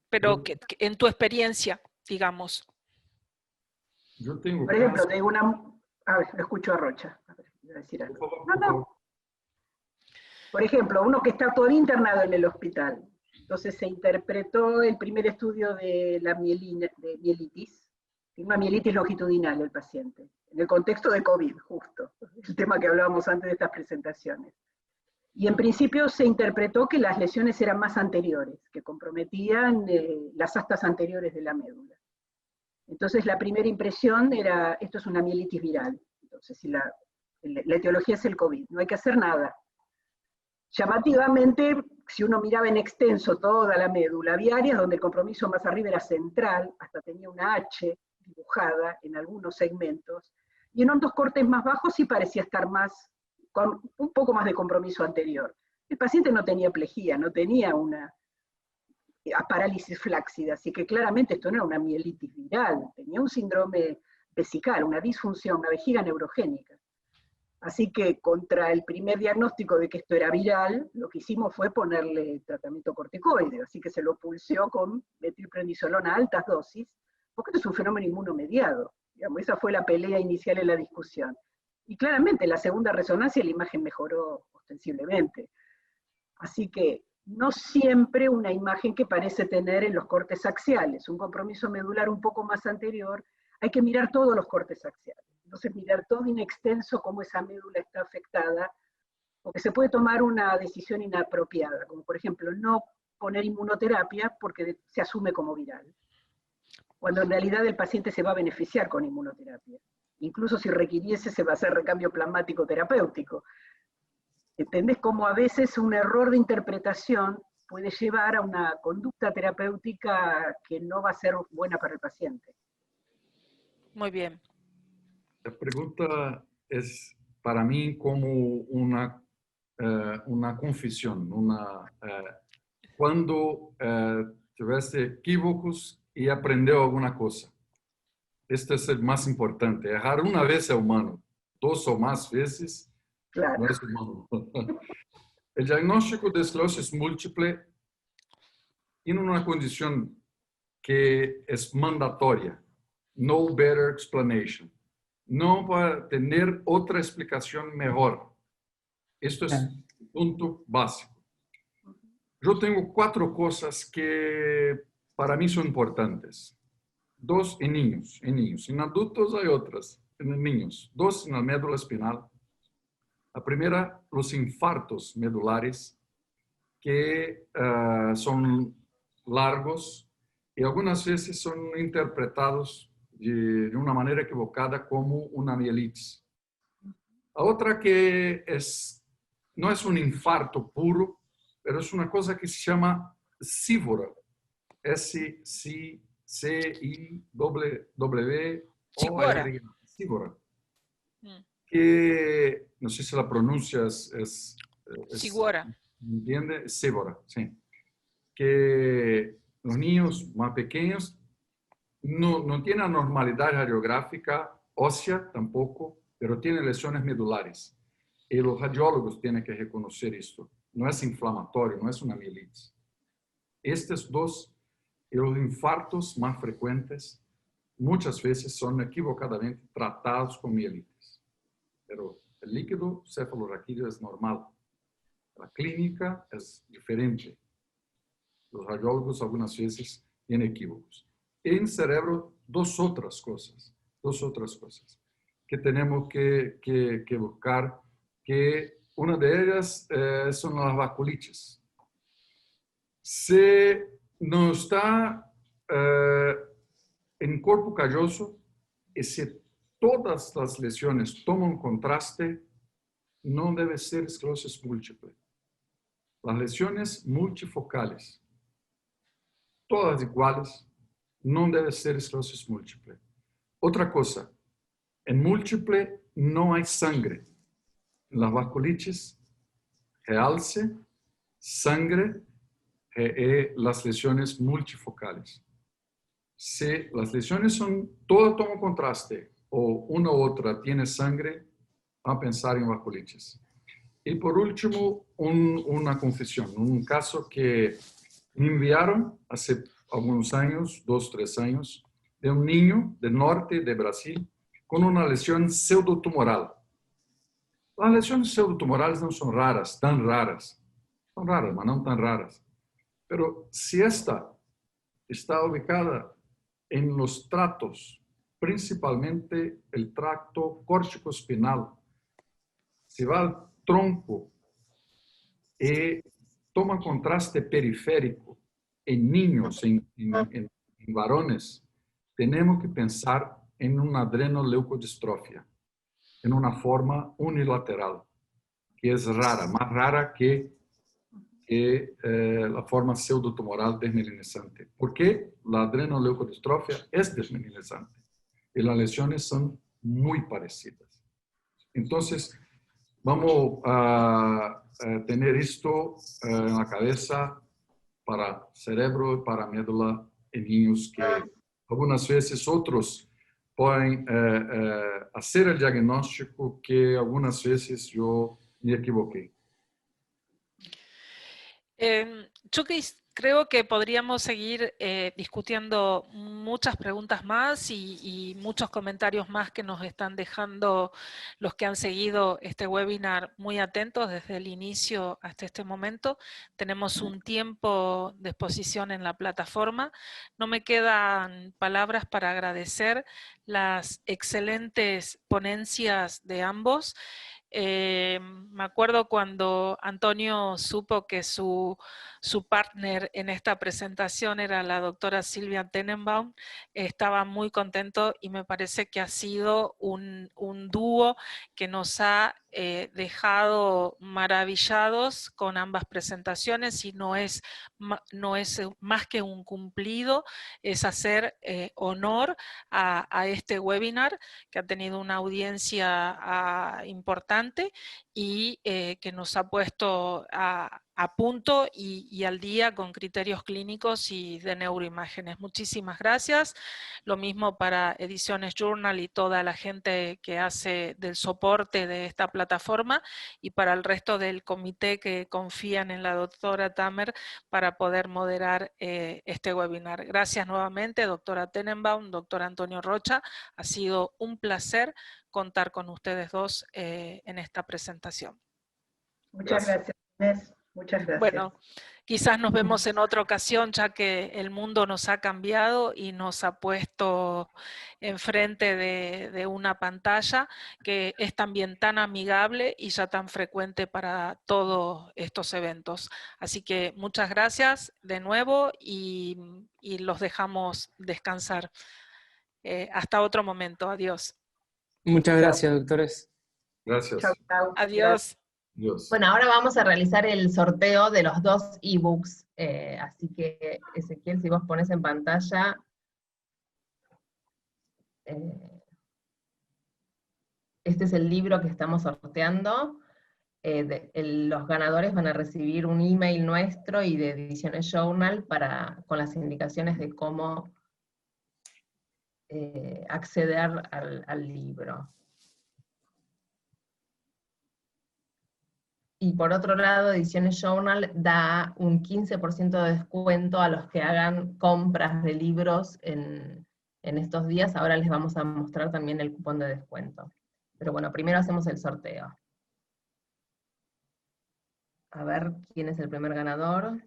pero que en tu experiencia, digamos. Yo tengo Por ejemplo, casos. tengo una... A ver, lo escucho a Rocha. A ver, iba a decir algo. Por favor, No, por no. favor. Por ejemplo, uno que está todavía internado en el hospital. Entonces se interpretó el primer estudio de la mielitis, una mielitis longitudinal el paciente, en el contexto de COVID, justo, el tema que hablábamos antes de estas presentaciones. Y en principio se interpretó que las lesiones eran más anteriores, que comprometían las astas anteriores de la médula. Entonces la primera impresión era, esto es una mielitis viral. Entonces si la etiología es el COVID, no hay que hacer nada. Llamativamente, si uno miraba en extenso toda la médula, había áreas donde el compromiso más arriba era central, hasta tenía una H dibujada en algunos segmentos, y en otros cortes más bajos sí parecía estar más, con un poco más de compromiso anterior. El paciente no tenía plejía, no tenía una parálisis flácida, así que claramente esto no era una mielitis viral, tenía un síndrome vesical, una disfunción, una vejiga neurogénica. Así que contra el primer diagnóstico de que esto era viral, lo que hicimos fue ponerle tratamiento corticoide, así que se lo pulseó con metilprednisolona a altas dosis, porque esto es un fenómeno inmunomediado. Digamos, esa fue la pelea inicial en la discusión. Y claramente en la segunda resonancia la imagen mejoró ostensiblemente. Así que no siempre una imagen que parece tener en los cortes axiales, un compromiso medular un poco más anterior, hay que mirar todos los cortes axiales. Entonces mirar todo in extenso cómo esa médula está afectada, porque se puede tomar una decisión inapropiada, como por ejemplo no poner inmunoterapia porque se asume como viral, cuando en realidad el paciente se va a beneficiar con inmunoterapia. Incluso si requiriese se va a hacer recambio plasmático terapéutico. ¿Entendés cómo a veces un error de interpretación puede llevar a una conducta terapéutica que no va a ser buena para el paciente? Muy bien. La pregunta es para mí como una confesión, cuando tuviste equívocos y aprendió alguna cosa. Este es el más importante. Errar una vez es humano, dos o más veces Claro. no es humano. El diagnóstico de esclerosis múltiple tiene una condición que es mandatoria, no better explanation. No va a tener otra explicación mejor. Esto es un punto básico. Yo tengo 4 cosas que para mí son importantes. 2 en niños. En adultos hay otras. En niños. 2 en la médula espinal. La primera, los infartos medulares, que son largos y algunas veces son interpretados de una manera equivocada como una mielitis. La otra que no es un infarto puro, pero es una cosa que se llama SIWORA. Sigüora. SIWORA. Que, no sé si la pronuncia Sigüora. ¿entiende? SIWORA, sí. Que los niños más pequeños no tienen anormalidad radiográfica ósea tampoco, pero tienen lesiones medulares. Y los radiólogos tienen que reconocer esto. No es inflamatorio, no es una mielitis. Estos dos y los infartos más frecuentes muchas veces son equivocadamente tratados con mielitis. Pero el líquido cefalorraquídeo es normal. La clínica es diferente. Los radiólogos algunas veces tienen equívocos. En cerebro, dos otras cosas que tenemos que buscar, que una de ellas son las vasculitis. Si no está en cuerpo calloso y si todas las lesiones toman contraste, no debe ser esclerosis múltiple. Las lesiones multifocales, todas iguales, no debe ser esclerosis múltiple. Otra cosa, en múltiple no hay sangre. En las vasculitis, realce, sangre las lesiones multifocales. Si las lesiones son todas toman contraste o una u otra tiene sangre, va a pensar en vasculitis. Y por último, una confesión, un caso que me enviaron hace algunos años, 2, 3 años, de un niño del norte de Brasil con una lesión pseudotumoral. Las lesiones pseudotumorales no son raras, tan raras. Son raras, pero no tan raras. Pero si esta está ubicada en los tractos, principalmente el tracto córtico-espinal, si va al tronco y toma contraste periférico en niños, en varones, tenemos que pensar en una adrenoleucodistrofia, en una forma unilateral, que es rara, más rara que la forma pseudotumoral desmelinizante. ¿Por qué? La adrenoleucodistrofia es desmelinizante y las lesiones son muy parecidas. Entonces, vamos a tener esto en la cabeza para cerebro y para médula en niños que algunas veces otros pueden hacer el diagnóstico que algunas veces yo me equivoqué. Yo creo que podríamos seguir discutiendo muchas preguntas más y muchos comentarios más que nos están dejando los que han seguido este webinar muy atentos desde el inicio hasta este momento. Tenemos un tiempo de exposición en la plataforma. No me quedan palabras para agradecer las excelentes ponencias de ambos. Me acuerdo cuando Antonio supo que su partner en esta presentación era la doctora Silvia Tenenbaum, estaba muy contento y me parece que ha sido un dúo que nos ha dejado maravillados con ambas presentaciones y no es más que un cumplido, es hacer honor a este webinar que ha tenido una audiencia importante y que nos ha puesto a punto y al día con criterios clínicos y de neuroimágenes. Muchísimas gracias. Lo mismo para Ediciones Journal y toda la gente que hace del soporte de esta plataforma y para el resto del comité que confían en la doctora Tamer para poder moderar este webinar. Gracias nuevamente, doctora Tenenbaum, doctor Antonio Rocha. Ha sido un placer contar con ustedes dos en esta presentación. Muchas gracias, Inés. Muchas gracias. Bueno, quizás nos vemos en otra ocasión, ya que el mundo nos ha cambiado y nos ha puesto enfrente de una pantalla que es también tan amigable y ya tan frecuente para todos estos eventos. Así que muchas gracias de nuevo y los dejamos descansar. Hasta otro momento. Adiós. Muchas gracias, doctores. Gracias. Chau, chau. Adiós. Adiós. Bueno, ahora vamos a realizar el sorteo de los 2 ebooks, así que Ezequiel, si vos pones en pantalla, este es el libro que estamos sorteando. Los ganadores van a recibir un email nuestro y de Ediciones Journal con las indicaciones de cómo acceder al libro. Y por otro lado, Ediciones Journal da un 15% de descuento a los que hagan compras de libros en estos días. Ahora les vamos a mostrar también el cupón de descuento. Pero bueno, primero hacemos el sorteo. A ver quién es el primer ganador.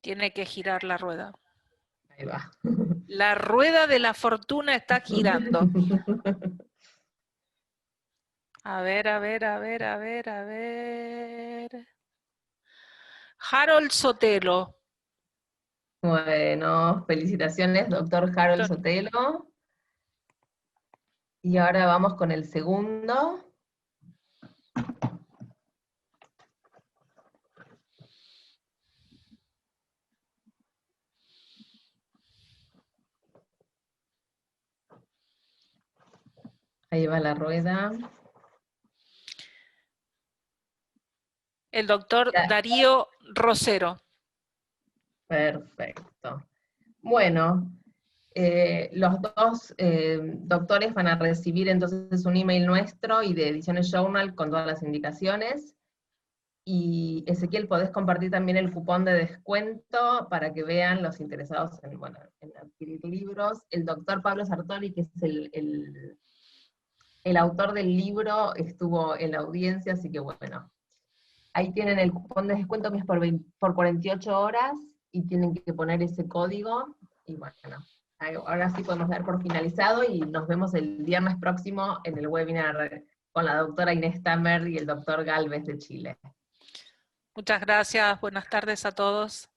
Tiene que girar la rueda. Ahí va. La rueda de la fortuna está girando. A ver, a ver, a ver, a ver, a ver. Harold Sotelo. Bueno, felicitaciones, doctor Harold Sotelo. Y ahora vamos con el segundo. Ahí va la rueda. El doctor Darío Rosero. Perfecto. Bueno, los 2 doctores van a recibir entonces un email nuestro y de Ediciones Journal con todas las indicaciones. Y Ezequiel, podés compartir también el cupón de descuento para que vean los interesados en adquirir libros. El doctor Pablo Sartori, que es el autor del libro, estuvo en la audiencia, así que bueno. Ahí tienen el cupón de descuento que es por 48 horas, y tienen que poner ese código, y bueno, ahora sí podemos dar por finalizado, y nos vemos el viernes próximo en el webinar con la doctora Inés Tamer y el doctor Galvez de Chile. Muchas gracias, buenas tardes a todos.